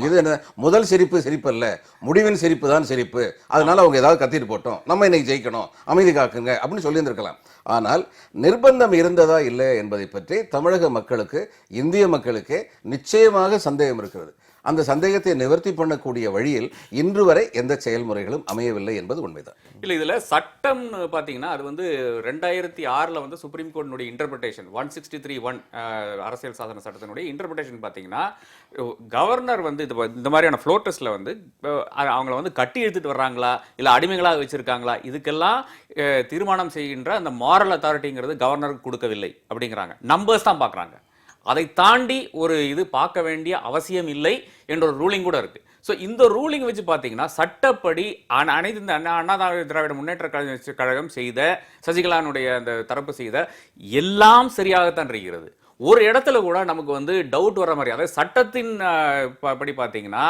இது என்ன, முதல் சிரிப்பு சிரிப்பல்ல, முடிவின் சிரிப்பு தான் சிரிப்பு. அதனால அவங்க ஏதாவது கத்திட்டு போட்டோம், நம்ம இன்னைக்கு ஜெயிக்கணும், அமைதி காக்குங்க அப்படின்னு சொல்லி இருந்திருக்கலாம். ஆனால் நிர்பந்தம் இருந்ததா இல்லை என்பதை பற்றி தமிழக மக்களுக்கு, இந்திய மக்களுக்கு நிச்சயமாக சந்தேகம் இருக்கிறது. அந்த சந்தேகத்தை நிவர்த்தி பண்ணக்கூடிய வழியில் இன்று வரை எந்த செயல்முறைகளும் அமையவில்லை என்பது உண்மைதான். இல்லை, இதில் சட்டம்னு பார்த்தீங்கன்னா அது வந்து 2006 வந்து சுப்ரீம் கோர்ட்டினுடைய இன்டர்பிரிட்டேஷன் 163(1) அரசியல் சாசன சட்டத்தினுடைய இன்டர்பிரிட்டேஷன் பார்த்தீங்கன்னா, கவர்னர் வந்து இந்த மாதிரியான ஃப்ளோட்டஸில் வந்து அவங்கள வந்து கட்டி எடுத்துட்டு வர்றாங்களா இல்லை அடிமைகளாக வச்சிருக்காங்களா, இதுக்கெல்லாம் தீர்மானம் செய்கின்ற அந்த மாரல் அத்தாரிட்டிங்கிறது கவர்னருக்கு கொடுக்கவில்லை அப்படிங்கிறாங்க. நம்பர்ஸ் தான் பார்க்குறாங்க. அதை தாண்டி ஒரு இது பார்க்க வேண்டிய அவசியம் இல்லை என்ற ஒரு ரூலிங் கூட இருக்கு. ஸோ இந்த ரூலிங் வச்சு பார்த்தீங்கன்னா சட்டப்படி அனைத்து இந்த அண்ணா திராவிட முன்னேற்ற கழகம் செய்த, சசிகலானுடைய அந்த தரப்பு செய்த எல்லாம் சரியாகத்தான் இருக்கிறது. ஒரு இடத்துல கூட நமக்கு வந்து டவுட் வர மாதிரி, அதாவது சட்டத்தின் படி பார்த்தீங்கன்னா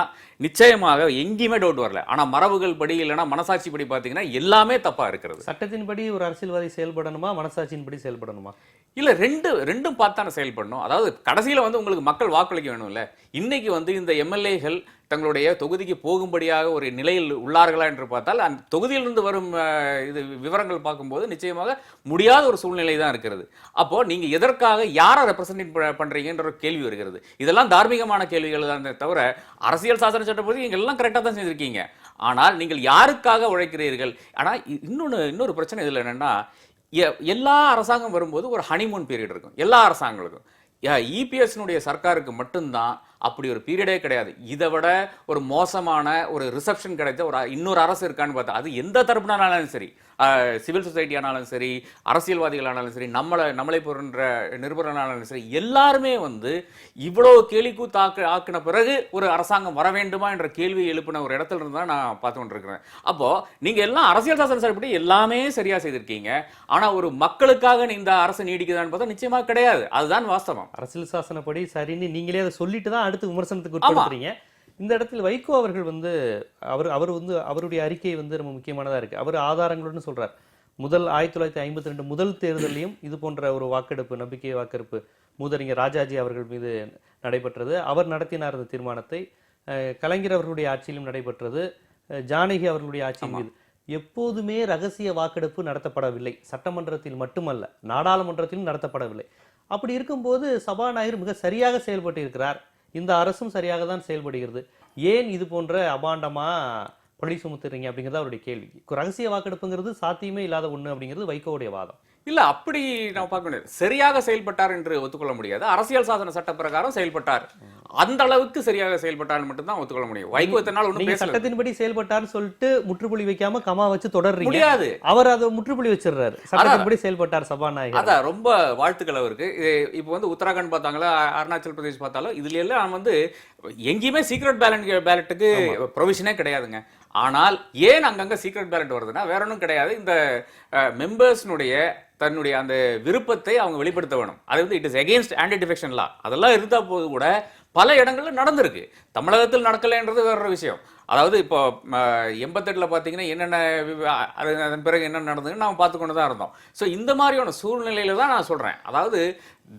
நிச்சயமாக எங்கேயுமே டவுட் வரல. ஆனால் மரபுகள் படி இல்லைன்னா மனசாட்சி படி பார்த்தீங்கன்னா எல்லாமே தப்பா இருக்கிறது. சட்டத்தின் படி ஒரு அரசியல்வாதி செயல்படணுமா, மனசாட்சியின் படி செயல்படணுமா? இல்லை, ரெண்டும் பார்த்தான செயல்படணும். அதாவது கடைசியில் வந்து உங்களுக்கு மக்கள் வாக்களிக்க வேணும்ல. இன்னைக்கு வந்து இந்த எம்எல்ஏகள் தங்களுடைய தொகுதிக்கு போகும்படியாக ஒரு நிலையில் உள்ளார்களா என்று பார்த்தால், அந்த தொகுதியிலிருந்து வரும் இது விவரங்கள் பார்க்கும்போது நிச்சயமாக முடியாத ஒரு சூழ்நிலை தான் இருக்கிறது. அப்போ நீங்க எதற்காக யாரை ரெப்ரசன்ட் பண்றீங்கன்ற ஒரு கேள்வி வருகிறது. இதெல்லாம் தார்மீகமான கேள்விகள் தான் தவிர, அரசியல் சாசன சட்டப்படி நீங்க எல்லாம் கரெக்டாக தான் செஞ்சிருக்கீங்க. ஆனால் நீங்கள் யாருக்காக உழைக்கிறீர்கள்? ஆனால் இன்னொரு பிரச்சனை இதில் என்னன்னா, எல்லா அரசாங்கம் வரும்போது ஒரு ஹனிமூன் பீரியட் இருக்கும் எல்லா அரசாங்கங்களுக்கும். இபிஎஸ்னுடைய சர்க்காருக்கு மட்டும்தான் அப்படி ஒரு பீரியடே கிடையாது. இதை விட ஒரு மோசமான ஒரு ரிசப்ஷன் கிடைத்த ஒரு இன்னொரு அரசு இருக்கான்னு பார்த்தா அது எந்த தரப்புனாலும் சரி, சிவில் சொசைட்டி ஆனாலும் சரி, அரசியல்வாதிகள் ஆனாலும் சரி, நம்மளை போன்ற நிருபர்களானாலும் சரி, எல்லாருமே வந்து இவ்வளவு கேலிக்கூத்து ஆக்கின பிறகு ஒரு அரசாங்கம் வர வேண்டுமா என்ற கேள்வியை எழுப்பின ஒரு இடத்துல இருந்தா நான் பார்த்து கொண்டிருக்கிறேன். அப்போ நீங்க எல்லாம் அரசியல் சாசன சட்டப்படி எல்லாமே சரியா செய்திருக்கீங்க. ஆனா ஒரு மக்களுக்காக இந்த அரசு நீடிக்குதான்னு பார்த்தா நிச்சயமா கிடையாது. அதுதான் வாஸ்தவம். அரசியல் சாசனப்படி சரின்னு நீங்களே அதை சொல்லிட்டு தான் அடுத்து விமர்சனத்துக்கு உட்படுத்துறீங்க. இந்த இடத்துல வைகோ அவர்கள் வந்து அவர் வந்து அவருடைய அறிக்கை வந்து ரொம்ப முக்கியமானதா இருக்கு. அவர் ஆதாரங்களுடன் சொல்றார். 1952 முதல் தேர்தலையும் இது போன்ற ஒரு வாக்கெடுப்பு, நம்பிக்கை வாக்கெடுப்பு மூதறிஞர் ராஜாஜி அவர்கள் மீது நடைபெற்றது. அவர் நடத்தினார் அந்த தீர்மானத்தை. கலைஞர் அவர்களுடைய ஆட்சியிலும் நடைபெற்றது. ஜானகி அவர்களுடைய ஆட்சியின் மீது எப்போதுமே ரகசிய வாக்கெடுப்பு நடத்தப்படவில்லை. சட்டமன்றத்தில் மட்டுமல்ல, நாடாளுமன்றத்திலும் நடத்தப்படவில்லை. அப்படி இருக்கும்போது சபாநாயகர் மிக சரியாக செயல்பட்டு இருக்கிறார். இந்த அரசும் சரியாக தான் செயல்படுகிறது. ஏன் இது போன்ற அபாண்டமா பழி சுமத்துறீங்க அப்படிங்கிறது அவருடைய கேள்வி. ரகசிய வாக்கெடுப்புங்கிறது சாத்தியமே இல்லாத ஒண்ணு அப்படிங்கிறது வைகோவுடைய வாதம். இல்ல அப்படி நான் பார்க்க முடியாது. சரியாக செயல்பட்டார் என்று ஒத்துக்கொள்ள முடியாது. அரசியல் சாசன சட்ட பிரகாரம் செயல்பட்டார், அந்த அளவுக்கு சரியாக செயல்பட்டார் மட்டும்தான் ஒத்துக்கொள்ள முடியும். வைகோ இத்தனை நாள் ஒண்ணும் பேசல. சட்டத்தின்படி செயல்பட்டார்னு சொல்லிட்டு முற்றுப்புள்ளி வைக்காம கமா வச்சு தொடர்றீங்க. முடியாது. அவர் அதை முற்றுப்புள்ளி வச்சிடுறாரு. சட்டத்தின்படி செயல்பட்டார் சபாநாயகர். அதான் ரொம்ப வாழ்த்துக்கள் அவருக்கு. இப்போ வந்து உத்தராகண்ட் பார்த்தாங்களா, அருணாச்சல் பிரதேஷ் பார்த்தாலும் இதுல எல்லாம் வந்து எங்கேயுமே சீக்ரெட் பேலட்டுக்கு ப்ரொவிஷனே கிடையாதுங்க. ஆனால் ஏன் அங்கங்க சீக்ரெட் பேலட் வருதுன்னா வேற ஒன்றும் கிடையாது. இந்த மெம்பர்ஸ்னுடைய தன்னுடைய அந்த விருப்பத்தை அவங்க வெளிப்படுத்த வேணும். அது வந்து it is against anti defection லா. அதெல்லாம் இருந்தா போது கூட பல இடங்கள்ல நடந்திருக்கு. தமிழகத்தில் நடக்கலைன்றது வேற ஒரு விஷயம். அதாவது இப்போ 88ல் பார்த்தீங்கன்னா என்னென்ன அதன் பிறகு என்ன நடந்ததுன்னு நாம் பார்த்து கொண்டு தான் இருந்தோம். ஸோ இந்த மாதிரியான சூழ்நிலையில தான் நான் சொல்றேன். அதாவது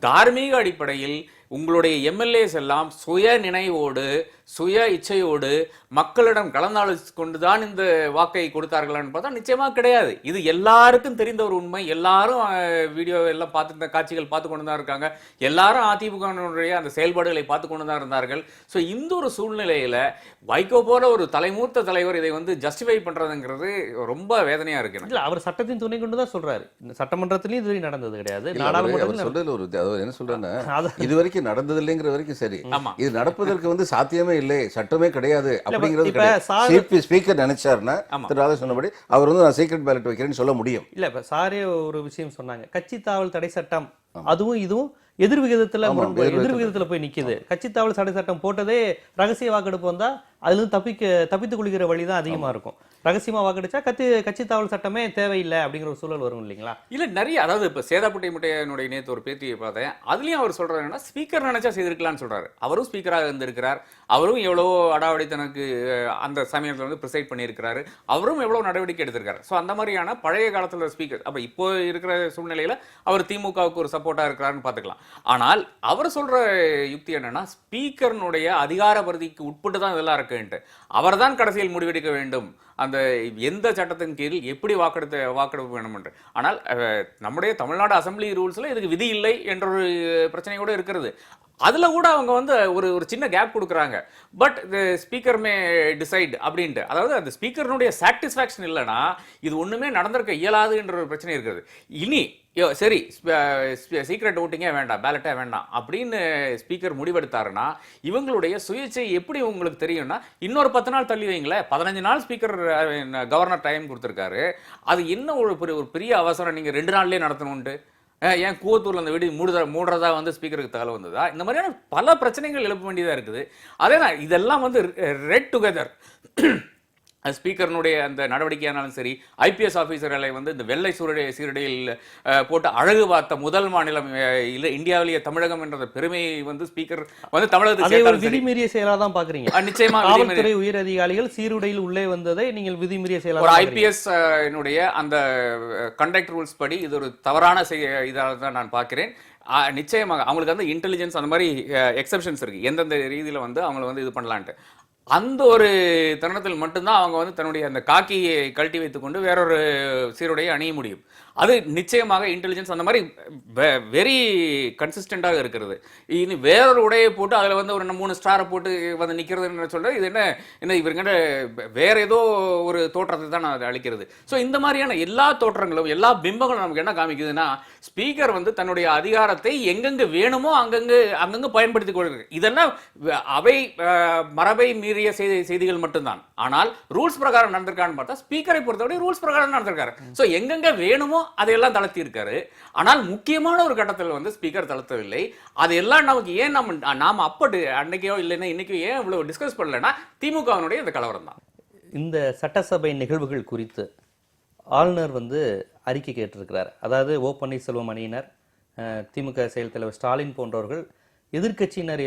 தார்மீக அடிப்படையில் உங்களுடைய எம்எல்ஏஸ் எல்லாம் சுய நினைவோடு சுய இச்சையோடு மக்களிடம் கலந்தாலோசித்து கொண்டுதான் இந்த வாக்கை கொடுத்தார்களான்னு பார்த்தா நிச்சயமா கிடையாது. இது எல்லாருக்கும் தெரிந்த ஒரு உண்மை. எல்லாரும் வீடியோ எல்லாம் பார்த்து காட்சிகள் பார்த்து கொண்டு தான் இருக்காங்க. எல்லாரும் அதிமுகவினுடைய அந்த செயல்பாடுகளை பார்த்து கொண்டு தான் இருந்தார்கள். ஸோ இந்த ஒரு சூழ்நிலையில வைகோ போல ஒரு தலைமூத்த தலைவர் இதை வந்து ஜஸ்டிஃபை பண்றதுங்கிறது ரொம்ப வேதனையா இருக்கு. இல்ல, அவர் சட்டத்தின் துணை கொண்டு தான் சொல்றாரு. சட்டமன்றத்திலயும் இது நடந்தது கிடையாது. நாடாளுமன்றத்தில் என்ன சொல்றேன்னா இது வரைக்கும் நடந்தது இல்லைங்கிற வரைக்கும் சரி. இது நடப்பதற்கு வந்து சாத்தியமே இல்லை, சட்டமே கிடையாது அப்படிங்கிறது ஸ்பீக்கர் நினைச்சாருன்னா திரு ராதா சொன்னபடி அவர் வந்து நான் சீக்ரெட் பேலட் வைக்கிறேன்னு சொல்ல முடியும். இல்ல, இப்ப சாரே ஒரு விஷயம் சொன்னாங்க. கட்சி தாவல் தடை சட்டம் அதுவும் இதுவும் எதிர்விகிதத்துல போய் நிக்குது. கட்சி தாவல் தடை சட்டம் போட்டதே ரகசிய வாக்கெடுப்பு வந்தா அதுல இருந்து தப்பித்துக் கொள்கிற வழிதான் அதிகமா இருக்கும். ரகசியமா வாக்கெடுச்சா கட்சி தாவல் சட்டமே தேவையில்லை அப்படிங்கிற ஒரு சூழல் வரும் இல்லைங்களா? இல்ல நிறைய, அதாவது இப்ப சேதாப்பட்டை முட்டையனுடைய நேற்று ஒரு பேட்டியை பார்த்தேன். அதுலயும் அவர் சொல்றாரு என்னன்னா ஸ்பீக்கர் நினைச்சா செய்திருக்கலாம்னு சொல்றாரு. அவரும் ஸ்பீக்கராக இருந்திருக்கிறார். அவரும் எவ்வளவோ அடாவடி தனக்கு அந்த சமயத்தில் வந்து ப்ரிசைட் பண்ணியிருக்கிறாரு. அவரும் எவ்வளவு நடவடிக்கை எடுத்திருக்காரு. ஸோ அந்த மாதிரியான பழைய காலத்துல ஸ்பீக்கர் அப்ப இப்போ இருக்கிற சூழ்நிலையில அவர் திமுகவுக்கு ஒரு சப்போர்ட்டா இருக்கிறாருன்னு பார்த்துக்கலாம். ஆனால் அவர் சொல்ற யுக்தி என்னன்னா ஸ்பீக்கர்னுடைய அதிகார பரிதிக்கு உட்பட்டு தான் இதெல்லாம் இருக்குன்ட்டு. அவர் தான் கடைசியில் முடிவெடுக்க வேண்டும் அந்த எந்த சட்டத்தின் கீழ் எப்படி வாக்கெடுப்பு வேணும் என்று. ஆனால் நம்முடைய தமிழ்நாடு அசம்பிளி ரூல்ஸ்ல இதுக்கு விதி இல்லை என்ற ஒரு பிரச்சனை கூட இருக்கிறது. அதுல கூட அவங்க வந்து ஒரு சின்ன கேப் கொடுக்குறாங்க. பட் ஸ்பீக்கர் மே டிசைட் அப்படின்ட்டு, அதாவது அந்த ஸ்பீக்கர்னுடைய சாட்டிஸ்ஃபேக்ஷன் இல்லைன்னா இது ஒண்ணுமே நடந்திருக்க இயலாது என்ற ஒரு பிரச்சனை இருக்குது. இனி சரி சீக்ரெட் ஓட்டிங்கே வேண்டாம், பேலட்டே வேண்டாம் அப்படின்னு ஸ்பீக்கர் முடிவெடுத்தாருன்னா இவங்களுடைய சுயேட்சை எப்படி உங்களுக்கு தெரியும்னா இன்னொரு 10 நாள் தள்ளி வைங்களேன். 15 நாள் ஸ்பீக்கர் கவர்னர் டைம் கொடுத்துருக்காரு. அது என்ன ஒரு பெரிய அவசரம் நீங்க 2 நாள்லயே நடத்தணும்ட்டு? ஏன் கூவத்தூர்ல அந்த வீடு மூடுறதா வந்து ஸ்பீக்கருக்கு தகவல் வந்ததா? இந்த மாதிரியான பல பிரச்சனைகள் எழுப்ப வேண்டியதா இருக்குது. அதே தான் இதெல்லாம் வந்து ரெட் டுகெதர். ஸ்பீக்கர்னுடைய அந்த நடவடிக்கையானாலும் சரி, ஐபிஎஸ் ஆஃபீஸர்களை வந்து இந்த வெள்ளை சீருடையில் போட்டு அழகு பார்த்த முதல் மாநிலம் இந்தியாவிலேயே தமிழகம் என்ற பெருமையை வந்து ஸ்பீக்கர் வந்து தமிழகத்துக்கு விதிமீறிய செயலா தான் பாக்குறீங்க. நிச்சயமா காவல்துறை உயர் அதிகாரிகள் சீருடையில் உள்ளே வந்ததை நீங்கள் விதிமீறிய செயலா, ஒரு ஐபிஎஸ் அந்த கண்டக்ட் ரூல்ஸ் படி இது ஒரு தவறான இதாக தான் நான் பார்க்கிறேன். நிச்சயமாக அவங்களுக்கு வந்து இன்டெலிஜென்ஸ் அந்த மாதிரி எக்ஸப்ஷன்ஸ் இருக்கு, எந்தெந்த ரீதியில வந்து அவங்களை வந்து இது பண்ணலான்ட்டு. அந்த ஒரு தருணத்தில் மட்டும்தான் அவங்க வந்து தன்னுடைய அந்த காக்கியை கழட்டி வைத்துக்கொண்டு வேறொரு சீருடையை அணிய முடியும். அது நிச்சயமாக இன்டெலிஜென்ஸ் அந்த மாதிரி வெரி கன்சிஸ்டண்டாக இருக்கிறது. இனி வேறொரு உடையை போட்டு அதில் வந்து ஒரு 3 ஸ்டாரை போட்டு வந்து நிற்கிறதுன்னு சொல்கிறது இது என்ன இவருங்கிட்ட வேற ஏதோ ஒரு தோற்றத்தை தான் அது அளிக்கிறது. ஸோ இந்த மாதிரியான எல்லா தோற்றங்களும் எல்லா பிம்பங்களும் நமக்கு என்ன காமிக்குதுன்னா, ஸ்பீக்கர் வந்து தன்னுடைய அதிகாரத்தை எங்கெங்க வேணுமோ அங்கங்க பயன்படுத்திக் கொள்கிறது. இதெல்லாம் அவை மரபை மீறிய செய்திகள் மட்டும்தான். ஆனால் ரூல்ஸ் பிரகாரம் நடந்திருக்கான்னு பார்த்தா ஸ்பீக்கரை பொறுத்தவரை ரூல்ஸ் பிரகாரம் நடந்திருக்காரு. ஸோ எங்கெங்க வேணுமோ அதையெல்லாம் தளர்த்தி இருக்காரு. ஆனால் முக்கியமான ஒரு கட்டத்தில் வந்து ஸ்பீக்கர் தளர்த்தவில்லை. அதையெல்லாம் நமக்கு ஏன் நாம அப்படி அன்னைக்கோ இல்லைன்னா இன்னைக்கோ ஏன் இவ்வளவு டிஸ்கஸ் பண்ணலன்னா திமுகவினுடைய இந்த கலவரம் தான். இந்த சட்டசபை நிகழ்வுகள் குறித்து ஆளுநர் வந்து அறிக்கை கேட்டிருக்கிறார். அதாவது ஓ பன்னீர்செல்வம் அணியினர், திமுக செயல் தலைவர் ஸ்டாலின் போன்றவர்கள் எதிர்க்கட்சியினர்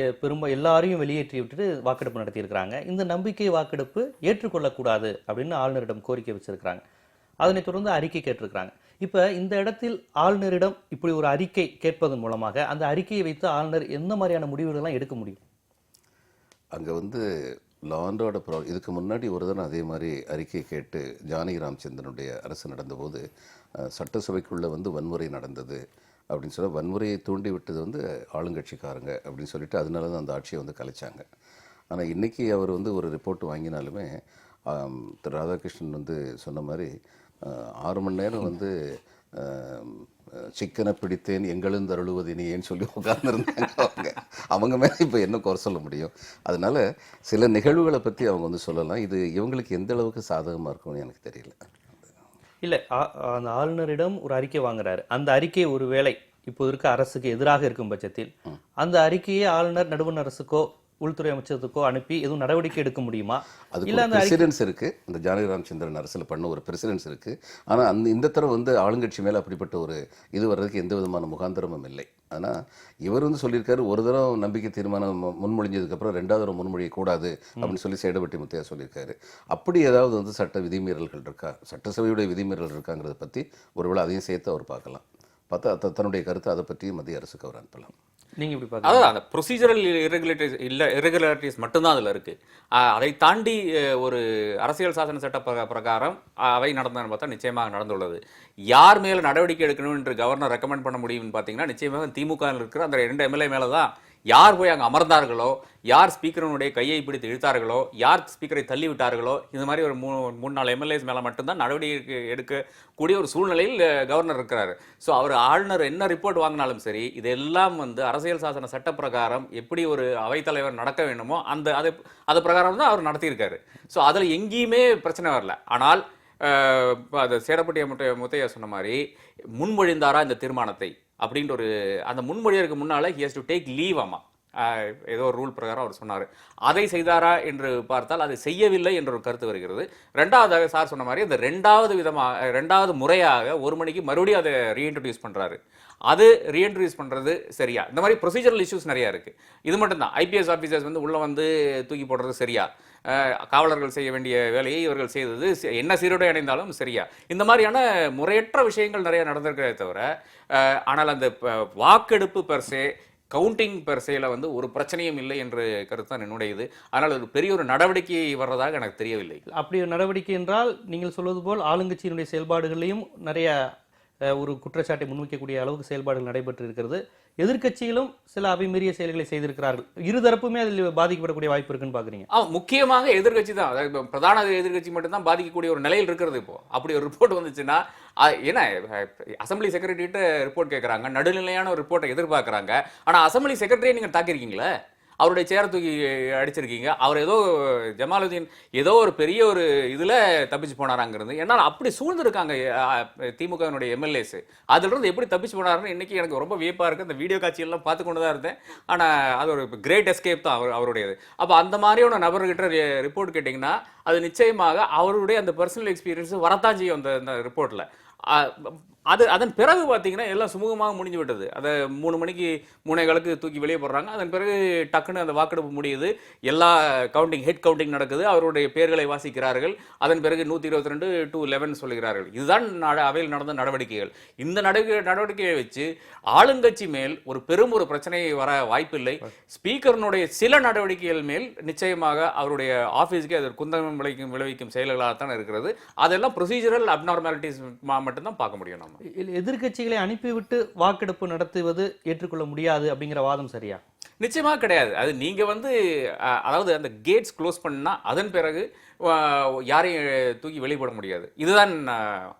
எல்லாரையும் வெளியேற்றி விட்டுட்டு வாக்கெடுப்பு நடத்தியிருக்கிறாங்க. இந்த நம்பிக்கை வாக்கெடுப்பு ஏற்றுக்கொள்ளக்கூடாது அப்படின்னு ஆளுநரிடம் கோரிக்கை வச்சிருக்கிறாங்க. அதனைத் தொடர்ந்து அறிக்கை கேட்டிருக்கிறாங்க. இப்ப இந்த இடத்தில் ஆளுநரிடம் இப்படி ஒரு அறிக்கை கேட்பதன் மூலமாக அந்த அறிக்கையை வைத்து ஆளுநர் எந்த மாதிரியான முடிவுகள்லாம் எடுக்க முடியும்? அங்கே வந்து லா அண்ட் ஆர்டர் இதுக்கு முன்னாடி ஒரு தடவை அதே மாதிரி அறிக்கை கேட்டு ஜானகி ராமச்சந்திரனுடைய அரசு நடந்தபோது சட்டசபைக்குள்ளே வந்து வன்முறை நடந்தது அப்படின்னு சொல்ல வன்முறையை தூண்டி விட்டது வந்து ஆளுங்கட்சிக்காரங்க அப்படின்னு சொல்லிட்டு அதனால தான் அந்த ஆட்சியை வந்து கலைச்சாங்க. ஆனால் இன்றைக்கி அவர் வந்து ஒரு ரிப்போர்ட் வாங்கினாலுமே திரு ராதாகிருஷ்ணன் வந்து சொன்ன மாதிரி 6 மணி நேரம் வந்து சிக்கனை பிடித்தேன் எங்களும் தருளுவது இனியேன்னு சொல்லி உட்கார்ந்துருந்தாங்க. அவங்க மேலே இப்போ என்ன குறை சொல்ல முடியும்? அதனால சில நிகழ்வுகளை பற்றி அவங்க வந்து சொல்லலாம். இது இவங்களுக்கு எந்த அளவுக்கு சாதகமாக இருக்கும்னு எனக்கு தெரியல. இல்லை, அந்த ஆளுநரிடம் ஒரு அறிக்கை வாங்குறாரு. அந்த அறிக்கை ஒருவேளை இப்போ இருக்க அரசுக்கு எதிராக இருக்கும் பட்சத்தில் அந்த அறிக்கையை ஆளுநர் நடுவண் அரசுக்கோ உள்துறை அமைச்சகத்துக்கோ அனுப்பி எதுவும் நடவடிக்கை எடுக்க முடியுமா? அதுக்கு ஒரு பிரசிடென்ஸ் இருக்கு. இந்த ஜானகி ராமச்சந்திரன் அரசில் பண்ண ஒரு பிரசிடென்ஸ் இருக்கு. ஆனால் இந்த தடவை வந்து ஆளுங்கட்சி மேலே அப்படிப்பட்ட ஒரு இது வர்றதுக்கு எந்த விதமான முகாந்திரமும் இல்லை. ஆனால் இவர் வந்து சொல்லியிருக்காரு, ஒரு தடவை நம்பிக்கை தீர்மானம் முன்மொழிஞ்சதுக்கப்புறம் 2வது தடவை முன்மொழிய கூடாது அப்படின்னு சொல்லி சேடபட்டி முத்தையா சொல்லியிருக்காரு. அப்படி ஏதாவது வந்து சட்ட விதிமீறல்கள் இருக்கா, சட்டசபையுடைய விதிமீறல் இருக்காங்கிறத பற்றி ஒருவேளை அதையும் சேர்த்து அவர் பார்க்கலாம். பார்த்தா தன்னுடைய கருத்தை அதை பற்றி மத்திய அரசுக்கு அவர் அனுப்பலாம். நீங்க இப்படி அதாவது அந்த ப்ரொசீஜரல் இரெகுலாரிட்டிஸ் மட்டும்தான் அதில் இருக்கு. அதை தாண்டி ஒரு அரசியல் சாசன சட்ட பிரகாரம் அவை நடந்தான்னு பார்த்தா நிச்சயமாக நடந்துள்ளது. யார் மேல நடவடிக்கை எடுக்கணும் என்று கவர்னர் ரெக்கமெண்ட் பண்ண முடியும்னு பார்த்தீங்கன்னா நிச்சயமாக திமுக இருக்கிற அந்த 2 எம்எல்ஏ மேலே தான். யார் போய் அங்கே அமர்ந்தார்களோ, யார் ஸ்பீக்கரனுடைய கையை பிடித்து இழுத்தார்களோ, யார் ஸ்பீக்கரை தள்ளி விட்டார்களோ, இந்த மாதிரி ஒரு 3-4 எம்எல்ஏஸ் மேலே மட்டும்தான் நடவடிக்கை எடுக்கக்கூடிய ஒரு சூழ்நிலையில் கவர்னர் இருக்கிறாரு. ஸோ அவர் ஆளுநர் என்ன ரிப்போர்ட் வாங்கினாலும் சரி, இதெல்லாம் வந்து அரசியல் சாசன சட்ட பிரகாரம் எப்படி ஒரு அவைத்தலைவர் நடக்க வேண்டுமோ அது பிரகாரம் தான் அவர் நடத்தியிருக்காரு. ஸோ அதில் எங்கேயுமே பிரச்சனை வரல. ஆனால் அது சேடப்பட்டி முத்தையா சொன்ன மாதிரி முன்மொழிந்தாரா இந்த தீர்மானத்தை அப்படின்ற ஒரு அந்த முன்மொழியருக்கு முன்னால he has to take leave ஆமா, ஏதோ ஒரு ரூல் பிரகாரம் அவர் சொன்னார். அதை செய்தாரா என்று பார்த்தால் அதை செய்யவில்லை என்ற ஒரு கருத்து வருகிறது. 2வது சார் சொன்ன மாதிரி இந்த 2வது முறையாக 1 மணிக்கு மறுபடியும் அதை ரீஇன்ட்ரடியூஸ் பண்றாரு. அது ரீஇன்ட்ரடியூஸ் பண்றது சரியா? இந்த மாதிரி ப்ரொசீஜரல் இஷ்யூஸ் நிறைய இருக்கு. இது மட்டும் தான் ஐபிஎஸ் ஆஃபீஸர்ஸ் வந்து உள்ள வந்து தூக்கி போடுறது சரியா? காவலர்கள் செய்ய வேண்டிய வேலையை இவர்கள் செய்தது என்ன சீரோடு இணைந்தாலும் சரியா? இந்த மாதிரியான முறையற்ற விஷயங்கள் நிறைய நடந்திருக்கிறதே தவிர, ஆனால் அந்த வாக்கெடுப்பு பெர்சே கவுண்டிங் பெர்சேல வந்து ஒரு பிரச்சனையும் இல்லை என்று கருத்து தான் என்னுடையது. அதனால் ஒரு பெரிய ஒரு நடவடிக்கை வர்றதாக எனக்கு தெரியவில்லை. அப்படி ஒரு நடவடிக்கை என்றால் நீங்கள் சொல்வது போல் ஆளுங்கட்சியினுடைய செயல்பாடுகளையும் நிறைய ஒரு குற்றச்சாட்டை முன்வைக்கக்கூடிய அளவுக்கு செயல்பாடுகள் நடைபெற்று இருக்கிறது. எதிர்க்கட்சிகளும் சில அபிமீறிய செயல்களை செய்திருக்கிறார்கள். இருதரப்புமே அதில் பாதிக்கப்படக்கூடிய வாய்ப்பு இருக்குன்னு பாக்குறீங்க? முக்கியமாக எதிர்க்கட்சி தான், அதாவது பிரதான எதிர்க்கட்சி மட்டும் தான் பாதிக்கக்கூடிய ஒரு நிலையில் இருக்கிறது. இப்போ அப்படி ஒரு ரிப்போர்ட் வந்துச்சுன்னா என்ன, அசம்பிளி செக்ரட்டரிட்ட ரிப்போர்ட் கேட்கறாங்க, நடுநிலையான ஒரு ரிப்போர்ட்டை எதிர்பார்க்கறாங்க. ஆனா அசம்பிளி செக்ரட்டரியை நீங்க தாக்கிருக்கீங்களே, அவருடைய சேர தூக்கி அடிச்சிருக்கீங்க. அவர் ஏதோ ஜமாலுதீன் ஏதோ ஒரு பெரிய ஒரு இதுல தப்பிச்சு போனாராங்கிறது. ஏன்னா அப்படி சூழ்ந்திருக்காங்க திமுகவினுடைய எம்எல்ஏஸ். அதுல இருந்து எப்படி தப்பிச்சு போனாருன்னு இன்னைக்கு எனக்கு ரொம்ப வியப்பா இருக்கு. அந்த வீடியோ காட்சியெல்லாம் பார்த்து கொண்டு தான் இருந்தேன். ஆனா அது ஒரு கிரேட் எஸ்கேப் தான் அவருடையது. அப்ப அந்த மாதிரியான நபர்கிட்ட ரிப்போர்ட் கேட்டிங்கன்னா அது நிச்சயமாக அவருடைய அந்த பர்சனல் எக்ஸ்பீரியன்ஸ் வரத்தான் செய்யும் அந்த ரிப்போர்ட்ல. அதன் பிறகு பார்த்தீங்கன்னா எல்லாம் சுமூகமாக முடிஞ்சு விட்டது. அதை 3 மணிக்கு 3:15 தூக்கி வெளியே போடுறாங்க. அதன் பிறகு டக்குன்னு அந்த வாக்கெடுப்பு முடியுது. எல்லா ஹெட் கவுண்டிங் நடக்குது. அவருடைய பெயர்களை வாசிக்கிறார்கள். அதன் பிறகு 122 to 11 சொல்லுகிறார்கள். இதுதான் அவையில் நடந்த நடவடிக்கைகள். இந்த நடவடிக்கையை வச்சு ஆளுங்கட்சி மேல் ஒரு பிரச்சனை வர வாய்ப்பில்லை. ஸ்பீக்கர்னுடைய சில நடவடிக்கைகள் மேல் நிச்சயமாக அவருடைய ஆஃபீஸுக்கு அது குந்தகம் விளைவிக்கும் செயல்களாகத்தான் இருக்கிறது. அதெல்லாம் ப்ரொசீஜரல் அப்நார்மாலிட்டிஸ் மட்டும்தான் பார்க்க முடியும் நம்ம. எதிர்க்கட்சிகளை அனுப்பிவிட்டு வாக்கெடுப்பு நடத்துவது ஏற்றுக்கொள்ள முடியாது அப்படிங்கிற வாதம் சரியா? நிச்சயமா கிடையாது. அது நீங்க வந்து அதாவது அந்த கேட்ஸ் க்ளோஸ் பண்ணா அதன் பிறகு யாரையும் தூக்கி வெளிப்பட முடியாது. இதுதான்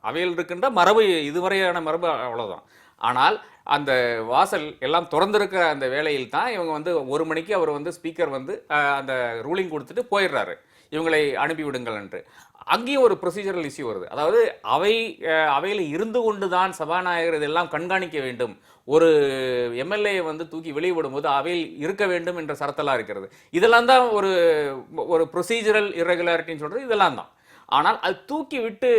அவையில் இருக்கின்ற மரபு, இதுவரையான மரபு அவ்வளவுதான். ஆனால் அந்த வாசல் எல்லாம் திறந்திருக்கிற அந்த வேளையில் தான் இவங்க வந்து 1 மணிக்கு அவர் வந்து ஸ்பீக்கர் வந்து அந்த ரூலிங் கொடுத்துட்டு போயிடுறாரு, இவங்களை அனுப்பிவிடுங்கள் என்று. அங்கேயும் ஒரு ப்ரொசீஜரல் இஷ்யூ வருது. அதாவது அவையில் இருந்து கொண்டு தான் சபாநாயகர் இதெல்லாம் கண்காணிக்க வேண்டும். ஒரு எம்எல்ஏ வந்து தூக்கி வெளியே விடும்போது அவையில் இருக்க வேண்டும் என்ற சரத்தெல்லாம் இருக்கிறது. இதெல்லாம் தான் ஒரு ப்ரொசீஜரல் இர்ரெகுலாரிட்டின்னு சொல்றது இதெல்லாம் தான். ஆனால் அது தூக்கி விட்டு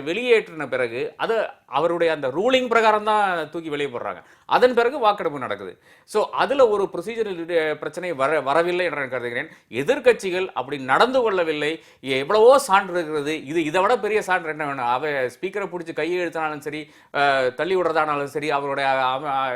வெளியேற்றின பிறகு அது அவருடைய அந்த ரூலிங் பிரகாரம் தான் தூக்கி வெளியே போடுறாங்க. அதன் பிறகு வாக்கெடுப்பு நடக்குது. ஸோ அதில் ஒரு ப்ரொசீஜரல் பிரச்சனை வரவில்லை என்று நான் கருதுகிறேன். எதிர்க்கட்சிகள் அப்படி நடந்து கொள்ளவில்லை. எவ்வளவோ சான்று இருக்கிறது. இதை விட பெரிய சான்று என்ன வேணும்? ஸ்பீக்கரை பிடிச்சி கையை எழுத்தினாலும் சரி, தள்ளி விடுறதானாலும் சரி, அவருடைய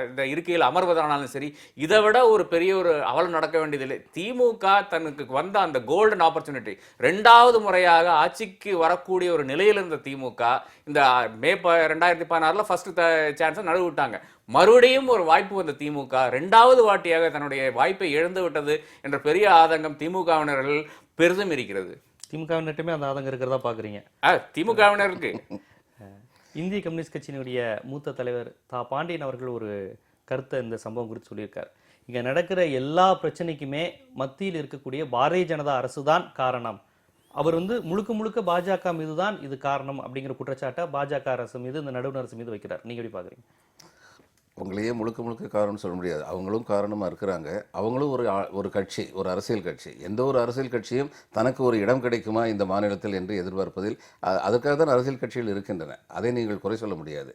இந்த இருக்கையில் அமர்வதானாலும் சரி, இதை விட ஒரு பெரிய ஒரு அவலம் நடக்க வேண்டியதில்லை. திமுக தனக்கு வந்த அந்த கோல்டன் ஆப்பர்ச்சுனிட்டி, 2வது முறையாக ஆட்சிக்கு வரக்கூடிய ஒரு நிலையில் இருந்த திமுக இந்த மே 2016 ஃபர்ஸ்ட் சான்ஸை நழுவு விட்டாங்க. மறுபடியும் ஒரு வாய்ப்பு வந்த திமுக 2வது வாட்டியாக தன்னுடைய வாய்ப்பை இழந்து விட்டது என்ற பெரிய ஆதங்கம் திமுகவினர்கள் பெரிதும் இருக்கிறது. திமுகவினர்ட்டுமே அந்த ஆதங்கம் இருக்கிறதா பாக்குறீங்க? திமுகவினருக்கு இந்திய கம்யூனிஸ்ட் கட்சியினுடைய மூத்த தலைவர் பாண்டியன் அவர்கள் ஒரு கருத்தை இந்த சம்பவம் குறித்து சொல்லியிருக்கார். இங்க நடக்கிற எல்லா பிரச்சனைக்குமே மத்தியில் இருக்கக்கூடிய பாரதிய ஜனதா அரசு தான் காரணம். அவர் வந்து முழுக்க முழுக்க பாஜக மீது தான் இது காரணம் அப்படிங்கிற குற்றச்சாட்டை பாஜக அரசு மீது, இந்த நடுவண் அரசு மீது வைக்கிறார். நீங்க எப்படி பாக்குறீங்க? உங்களையே முழுக்க காரணம் சொல்ல முடியாது. அவங்களும் காரணமாக இருக்கிறாங்க. அவங்களும் ஒரு கட்சி, ஒரு அரசியல் கட்சி. எந்த ஒரு அரசியல் கட்சியும் தனக்கு ஒரு இடம் கிடைக்குமா இந்த மாநிலத்தில் என்று எதிர்பார்ப்பதில் அதற்காக தான் அரசியல் கட்சிகள் இருக்கின்றன. அதை நீங்கள் குறை சொல்ல முடியாது.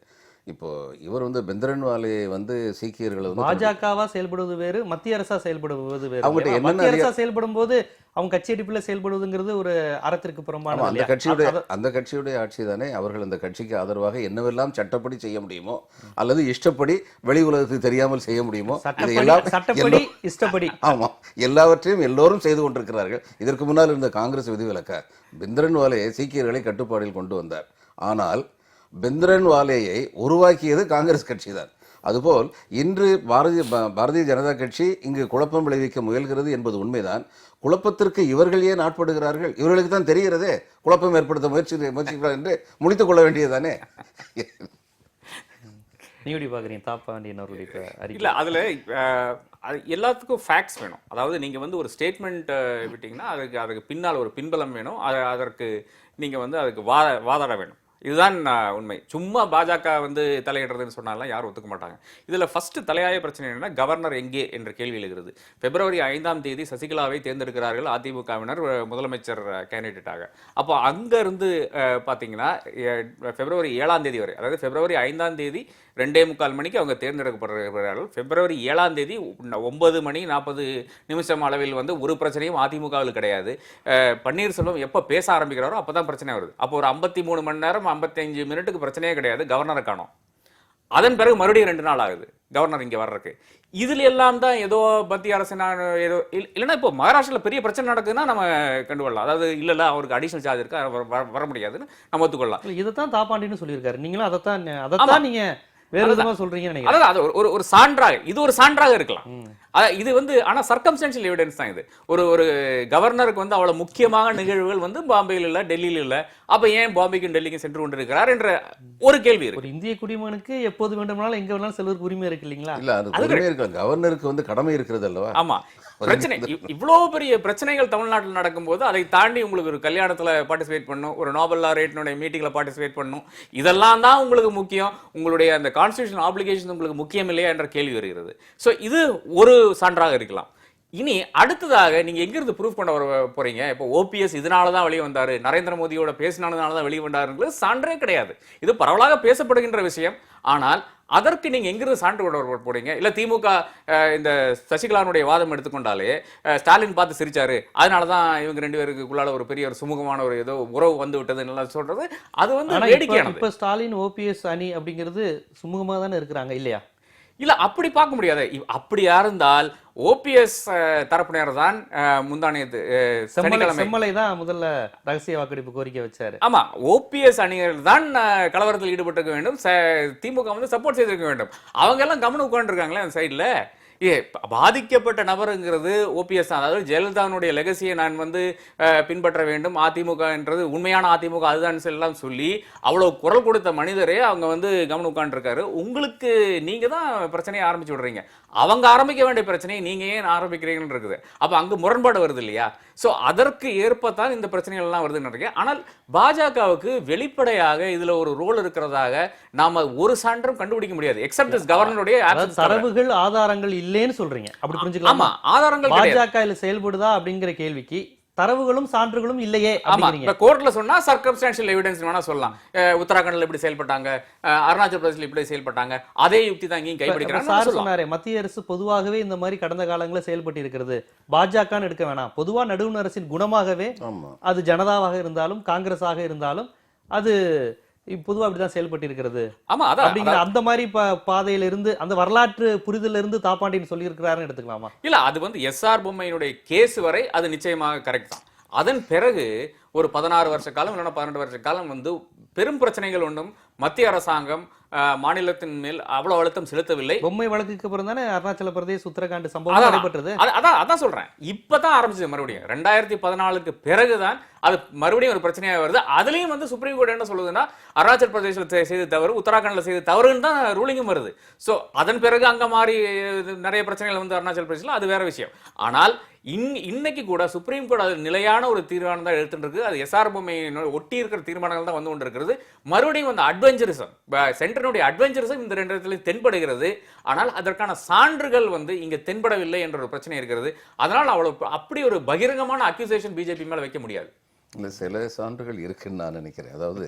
இப்போ இவர் வந்து பெந்திரன்வாலே வந்து சீக்கியர்கள் வந்து பாஜகவா செயல்படுவது வேறு, மத்திய அரசா செயல்படுவது வேறு. அவங்ககிட்ட மத்திய அரசா செயல்படும் போது அவங்க கட்சி அடிப்பில் செயல்படுவதுங்கிறது ஒரு அறத்திற்கு புறம்பான. அந்த கட்சியுடைய ஆட்சி தானே. அவர்கள் அந்த கட்சிக்கு ஆதரவாக என்னவெல்லாம் சட்டப்படி செய்ய முடியுமோ அல்லது இஷ்டப்படி வெளி உலகத்துக்கு தெரியாமல் செய்ய முடியுமோ, சட்டப்படி இஷ்டப்படி, ஆமா, எல்லாவற்றையும் எல்லோரும் செய்து கொண்டிருக்கிறார்கள். இதற்கு முன்னால் இருந்த காங்கிரஸ் விதிவிலக்க பெந்திரன்வாலே சீக்கியர்களை கட்டுப்பாடில் கொண்டு வந்தார். ஆனால் பெந்திரன்வாலேயை உருவாக்கியது காங்கிரஸ் கட்சி தான். அதுபோல் இன்று பாரதிய ஜனதா கட்சி இங்கு குழப்பம் விளைவிக்க முயல்கிறது என்பது உண்மைதான். குழப்பத்திற்கு இவர்கள் ஏன் ஆட்படுகிறார்கள்? இவர்களுக்கு தான் தெரிகிறதே குழப்பம் ஏற்படுத்த முயற்சிக்கிறார் என்று முடித்துக் கொள்ள வேண்டியதானே. நீடி பாக்குறீங்க தாப்பாண்டியன் அவர்களுடைய இல்ல, அதுல எல்லாத்துக்கும் ஃபேக்ட்ஸ் வேணும். அதாவது நீங்க வந்து ஒரு ஸ்டேட்மெண்ட் விட்டீங்கன்னா அதுக்கு பின்னால் ஒரு பின்பலம் வேணும். அதற்கு நீங்க வந்து அதுக்கு வாதாட வேணும். இதுதான் உண்மை. சும்மா பாஜக வந்து தலையிடுறதுன்னு சொன்னாலும் யாரும் ஒத்துக்க மாட்டாங்க. இதில் ஃபர்ஸ்ட் தலையாய பிரச்சனை என்னன்னா, கவர்னர் எங்கே என்ற கேள்வி எழுகிறது. பிப்ரவரி 5ஆம் தேதி சசிகலாவை தேர்ந்தெடுக்கிறார்கள் அதிமுகவினர் முதலமைச்சர் கேண்டிடேட்டாக. அப்போ அங்கேருந்து பார்த்தீங்கன்னா பிப்ரவரி 7ஆம் தேதி வரை, அதாவது பிப்ரவரி 5ஆம் தேதி 2:45 மணிக்கு அவங்க தேர்ந்தெடுக்கப்படுகிறார்கள். பிப்ரவரி 7ஆம் தேதி 9:40 அளவில் வந்து ஒரு பிரச்சனையும் அதிமுகவில் கிடையாது. பன்னீர்செல்வம் எப்போ பேச ஆரம்பிக்கிறாரோ அப்போ தான் பிரச்சனை வருது. அப்போ ஒரு 53 மணி நேரம் 55 மினிட்டுக்கு பிரச்சனையே கிடையாது. கவர்னரை காணோம். அதன் பிறகு மறுபடியும் 2 நாள் ஆகுது கவர்னர் இங்கே வர்றதுக்கு. இதுல எல்லாம் தான் ஏதோ மத்திய அரசு ஏதோ இல்லைன்னா இப்போ மகாராஷ்டிராவில் பெரிய பிரச்சனை நடக்குதுன்னா நம்ம கண்டுகொள்ளலாம். அதாவது இல்லை அவருக்கு அடிஷனல் சார்ஜ் இருக்கா, வர முடியாதுன்னு நம்ம ஒத்துக்கொள்ளலாம். இதைத்தான் தாப்பாண்டின்னு சொல்லியிருக்காரு. நீங்களும் அதைத்தான் நீங்க வேற விதமா சொல்றீங்க. அதாவது அது ஒரு சான்றாக, இது ஒரு சான்றாக இருக்கலாம். இது வந்து ஆனா சர்க்கம்ஸ்டன்ஷியல் எவிடன்ஸ் தான் இது. ஒரு கவர்னருக்கு வந்து அவ்வளவு முக்கியமான நிகழ்வுகள் வந்து பாம்பேயில் இல்ல, டெல்லியில் இல்ல, அப்ப ஏன் பாம்பேக்கும் டெல்லிக்கும் சென்று கொண்டிருக்கிறார் என்ற ஒரு கேள்வி இருக்கு. ஒரு இந்திய குடிமகனுக்கு எப்போது வேண்டுமானாலும் எங்க வேணாலும் செல்வதற்கு உரிமை இருக்கு இல்லீங்களா? இல்ல, அது உரிமை இருக்கு. கவர்னருக்கு வந்து கடமை இருக்கிறது அல்லவா? ஆமா. பிரச்சனை இவ்வளவு பெரிய பிரச்சனைகள் தமிழ்நாட்டில் நடக்கும்போது அதை தாண்டி உங்களுக்கு ஒரு கல்யாணத்துல பார்ட்டிசிபேட் பண்ணணும், ஒரு நோபல் லாரேட்னுடைய மீட்டிங்ல பார்ட்டிசிபேட் பண்ணணும், இதெல்லாம் தான் உங்களுக்கு முக்கியம். உங்களுடைய அந்த கான்ஸ்டிடியூஷன் ஆப்ளிகேஷன் உங்களுக்கு முக்கியம் இல்லையா என்ற கேள்வி வருகிறது. சோ இது ஒரு சான்றாக இருக்கலாம். இனி அடுத்ததாக நீங்க எங்கிருந்து ப்ரூவ் பண்ண போறீங்க? இப்போ ஓபிஎஸ் இதனாலதான் வெளியே வந்தாரு, நரேந்திர மோடியோட பேசினாலதான் வெளியே வந்தாருங்கிறது சான்றே கிடையாது. இது பரவலாக பேசப்படுகின்ற விஷயம். ஆனால் அதற்கு நீங்க எங்கிருந்து சான்று கொண்டு போறீங்க? இல்ல திமுக இந்த சசிகலானுடைய வாதம் எடுத்துக்கொண்டாலே ஸ்டாலின் பார்த்து சிரிச்சாரு, அதனாலதான் இவங்க 2 பேருக்குள்ளால ஒரு பெரிய ஒரு சுமூகமான ஒரு ஏதோ உறவு வந்து விட்டது சொல்றது, அது வந்து வேடிக்கையானது. இப்ப ஸ்டாலின் ஓபிஎஸ் அணி அப்படிங்கிறது சுமூகமா தானே இருக்கிறாங்க இல்லையா? இல்ல அப்படி பார்க்க முடியாது. அப்படியா இருந்தால் ஓபிஎஸ் தரப்பினர் தான் முந்தானியத்து சனிக்கிழமை செம்மலை தான் முதல்ல ரகசிய வாக்கெடுப்பு கோரிக்கை வச்சாரு. ஆமா, ஓபிஎஸ் அணிகள் தான் கலவரத்தில் ஈடுபட்டிருக்க வேண்டும், திமுக வந்து சப்போர்ட் செய்திருக்க வேண்டும். அவங்க எல்லாம் கவனம் உட்காந்துருக்காங்களே அந்த சைட்ல. பாதிக்கப்பட்ட நபருங்கிறது ஓபிஎஸ் தான். அதாவது ஜெயலலிதாவுடைய லெகசியை நான் வந்து பின்பற்ற வேண்டும், அதிமுகன்றது உண்மையான அதிமுக அதுதான் எல்லாம் சொல்லி அவ்வளவு குரல் கொடுத்த மனிதரே அவங்க வந்து கவனம் உட்காந்துருக்காரு. உங்களுக்கு நீங்க தான் பிரச்சனையை ஆரம்பிச்சு விடுறீங்க. அவங்க ஆரம்பிக்க வேண்டிய பிரச்சனையை நீங்க ஏன் ஆரம்பிக்கிறீங்கன்னு இருக்குது. அப்ப அங்க முரண்பாடு வருது இல்லையா? சோ அதற்கு ஏற்பத்தான் இந்த பிரச்சனைகள் எல்லாம் வருதுன்னு நினைக்கிறேன். ஆனால் பாஜகவுக்கு வெளிப்படையாக இதுல ஒரு ரோல் இருக்கிறதாக நாம ஒரு சான்றும் கண்டுபிடிக்க முடியாது. எக்ஸப்ட் திஸ் கவர்னருடைய தரவுகள் ஆதாரங்கள் இல்லைன்னு சொல்றீங்க. அப்படி புரிஞ்சுக்கலாம். ஆமா, ஆதாரங்கள் பாஜக இதுல செயல்படுதா அப்படிங்கிற கேள்விக்கு தரவுகளும் சான்றுகளும் இல்லையே. ஆமா, இப்ப கோர்ட்ல சொன்னா சர்க்கம்ஸ்டான்ஷியல் எவிடன்ஸ் வேணா சொல்லலாம். உத்தராகண்ட்ல இப்படி செயல்பட்டாங்க, அருணாச்சல பிரதேசல இப்படி செயல்பட்டாங்க, அதே யுக்தி தான் இங்கேயும் கைப்பிடிக்கிறாங்க. சார் சொன்னாரே மத்திய அரசு பொதுவாகவே இந்த மாதிரி கடந்த காலங்களில் செயல்பட்டு இருக்கிறது, பாஜகன்னு எடுக்க வேணாம், பொதுவா நடுவண் அரசின் குணமாகவே அது ஜனதாவாக இருந்தாலும் காங்கிரஸாக இருந்தாலும் அது பொதுவா அப்படிதான் செயல்பட்டு இருக்கிறது. ஆமா, அதான் அப்படிங்கிற அந்த மாதிரி பாதையில இருந்து அந்த வரலாற்று புரிதல இருந்து தாப்பாண்டின்னு சொல்லி இருக்கிறாருன்னு எடுத்துக்கலாமா? இல்ல, அது வந்து எஸ்ஆர் பொம்மையினுடைய கேஸ் வரை அது நிச்சயமாக கரெக்ட் தான். அதன் பிறகு ஒரு 16 வருஷ காலம் இல்லைன்னா 12 வருஷ காலம் வந்து பெரும் பிரச்சனைகள் ஒன்றும் மத்திய அரசாங்கம் மாநிலத்தின் மேல் அவ்வளவு அழுத்தம் செலுத்தவில்லை. பொம்மை வழக்குக்கு அப்புறம் தானே அருணாச்சல பிரதேஷ் உத்தரகாண்ட் சம்பவம் நடைபெற்றது. அதான் சொல்றேன், இப்பதான் ஆரம்பிச்சது. மறுபடியும் 2014க்கு பிறகுதான் அது மறுபடியும் ஒரு பிரச்சனையா வருது. அதுலயும் வந்து சுப்ரீம் கோர்ட் என்ன சொல்லுதுன்னா அருணாச்சல் பிரதேசத்தில் செய்த தவறு உத்தராகண்ட்ல செய்த தவறுன்னு தான் ரூலிங்கும் வருது. சோ அதன் பிறகு அங்க மாறி நிறைய பிரச்சனைகள் வந்து அருணாச்சல் பிரதேசல அது வேற விஷயம். ஆனால் இன்னைக்கு கூட சுப்ரீம் கோர்ட் அது நிலையான ஒரு தீர்மானம் தான் எடுத்துட்டு இருக்கு. அது எஸ்ஆர் பொம்மை ஒட்டி இருக்கிற தீர்மானங்கள் தான் வந்து கொண்டு இருக்கிறது. மறுபடியும் வந்து அட்வென்ச்சரிசம், சென்டரினுடைய அட்வென்ச்சரிசம் இந்த ரெண்டு இடத்துலையும் தென்படுகிறது. ஆனால் அதற்கான சான்றுகள் வந்து இங்க தென்படவில்லை என்ற ஒரு பிரச்சனை இருக்கிறது. அதனால் அவ்வளவு அப்படி ஒரு பகிரங்கமான அக்யூசேஷன் பிஜேபி மேல வைக்க முடியாது. இல்லை, சில சான்றுகள் இருக்குன்னு நான் நினைக்கிறேன். அதாவது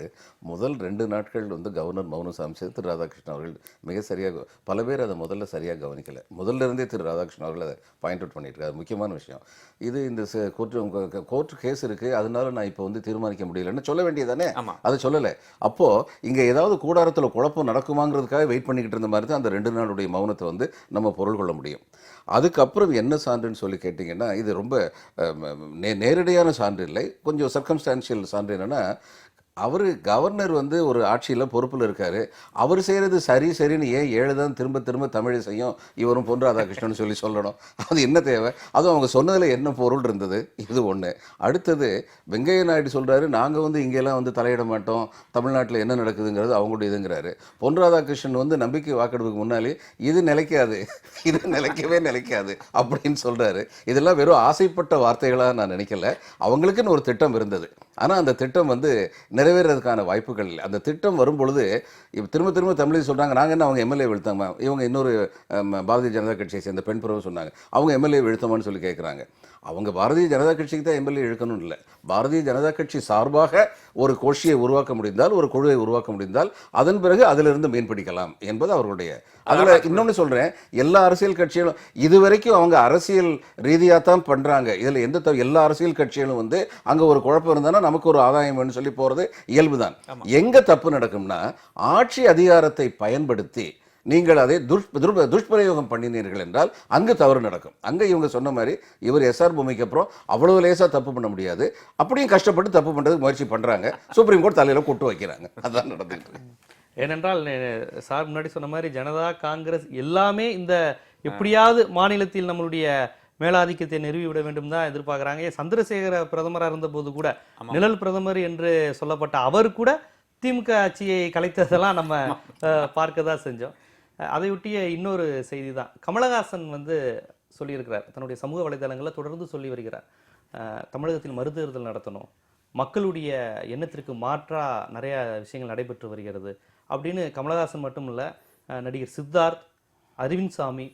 முதல் 2 நாட்கள் வந்து கவர்னர் மௌனசாமி திரு ராதாகிருஷ்ணன் அவர்கள் மிக சரியாக, பல பேர் அதை முதல்ல சரியாக கவனிக்கலை. முதல்ல இருந்தே திரு ராதாகிருஷ்ணன் அவர்கள் அதை பாயிண்ட் அவுட் பண்ணியிருக்காரு. முக்கியமான விஷயம் இது. இந்த கோர்ட்டு கேஸ் இருக்குது, அதனால நான் இப்போ வந்து தீர்மானிக்க முடியலன்னு சொல்ல வேண்டியதானே, அதை சொல்லலை. அப்போது இங்கே ஏதாவது கூடாரத்தில் குழப்பம் நடக்குமாங்கிறதுக்காக வெயிட் பண்ணிக்கிட்டு இருந்த மாதிரி தான் அந்த 2 நாளுடைய மௌனத்தை வந்து நம்ம பொருள் கொள்ள முடியும். அதுக்கப்புறம் என்ன சான்றுன்னு சொல்லி கேட்டிங்கன்னா, இது ரொம்ப நேரடியான சான்று இல்லை, கொஞ்சம் சர்க்கம்ஸ்டான்ஷியல் சான்று. என்னென்னா, அவர் கவர்னர் வந்து ஒரு ஆட்சியில் பொறுப்பில் இருக்கார். அவர் செய்கிறது சரின்னு ஏன் 7 தான் திரும்ப திரும்ப தமிழை செய்யும் இவரும் பொன் ராதாகிருஷ்ணன் சொல்லணும்? அது என்ன தேவை? அதுவும் அவங்க சொன்னதில் என்ன பொருள் இருந்தது? இது ஒன்று. அடுத்தது வெங்கையா நாயுடு சொல்கிறாரு, நாங்கள் வந்து இங்கெல்லாம் வந்து தலையிட மாட்டோம், தமிழ்நாட்டில் என்ன நடக்குதுங்கிறது அவங்களுடைய இதுங்கிறாரு. பொன் ராதாகிருஷ்ணன் வந்து நம்பிக்கை வாக்கெடுப்புக்கு முன்னாலே இது நிலைக்காது, இது நிலைக்காது அப்படின்னு சொல்கிறாரு. இதெல்லாம் வெறும் ஆசைப்பட்ட வார்த்தைகளாக நான் நினைக்கல. அவங்களுக்குன்னு ஒரு திட்டம் இருந்தது, ஆனால் அந்த திட்டம் வந்து நிறைவேறதுக்கான வாய்ப்புகள் இல்லை. அந்த திட்டம் வரும்பொழுது இப்போ திரும்ப தமிழை சொல்கிறாங்க, நாங்கள் என்ன அவங்க எம்எல்ஏ வெளுத்தாங்க, இவங்க இன்னொரு பாரதிய ஜனதா கட்சியை சேர்ந்த பெண் பிறகு சொன்னாங்க அவங்க எம்எல்ஏ வெளுத்தமான்னு சொல்லி கேட்குறாங்க. அவங்க பாரதிய ஜனதா கட்சிக்கு தான் எம்எல்ஏ இழுக்கணும் இல்லை, பாரதிய ஜனதா கட்சி சார்பாக ஒரு கோஷ்டியை உருவாக்க முடிந்தால், ஒரு குழுவை உருவாக்க முடிந்தால் அதன் பிறகு அதிலிருந்து மீன்பிடிக்கலாம் என்பது அவர்களுடைய. அதில் இன்னொன்று சொல்கிறேன், எல்லா அரசியல் கட்சிகளும் இதுவரைக்கும் அவங்க அரசியல் ரீதியாக தான் பண்ணுறாங்க. இதில் எல்லா அரசியல் கட்சிகளும் வந்து அங்கே ஒரு குழப்பம் இருந்தாலும் நமக்கு ஒரு ஆதாயம் வேணும்னு சொல்லி போகிறது இயல்பு தான். எங்கே தப்பு நடக்கும்னா, ஆட்சி அதிகாரத்தை பயன்படுத்தி நீங்கள் அதை துஷ்பிரயோகம் பண்ணினீர்கள் என்றால் அங்கு தவறு நடக்கும். அங்கே இவங்க சொன்ன மாதிரி இவர் எஸ்ஆர் பொம்மைக்கு அப்புறம் அவ்வளவு லேசாக தப்பு பண்ண முடியாது, அப்படியும் கஷ்டப்பட்டு தப்பு பண்ணுறதுக்கு முயற்சி பண்ணுறாங்க. சுப்ரீம் கோர்ட் தலையில் கூட்டு வைக்கிறாங்க. அதான் நடந்துட்டு இருக்கு. ஏனென்றால் சார் முன்னாடி சொன்ன மாதிரி ஜனதா காங்கிரஸ் எல்லாமே இந்த எப்படியாவது மாநிலத்தில் நம்மளுடைய மேலாதிக்கத்தை நிறுவி விட வேண்டும் தான் எதிர்பார்க்குறாங்க. சந்திரசேகர பிரதமராக இருந்த போது கூட நிழல் பிரதமர் என்று சொல்லப்பட்ட அவர் கூட திமுக ஆட்சியை கலைத்ததெல்லாம் நம்ம பார்க்க தான் செஞ்சோம். அதையொட்டிய இன்னொரு செய்தி தான் கமலஹாசன் வந்து சொல்லியிருக்கிறார், தன்னுடைய சமூக வலைதளங்களில் தொடர்ந்து சொல்லி வருகிறார், தமிழகத்தில் மறுதேர்தல் நடத்தணும், மக்களுடைய எண்ணத்திற்கு மாற்றா நிறைய விஷயங்கள் நடைபெற்று வருகிறது அப்படின்னு. கமலஹாசன் மட்டும் இல்லை, நடிகர் சித்தார்த், அரவிந்த் சாமி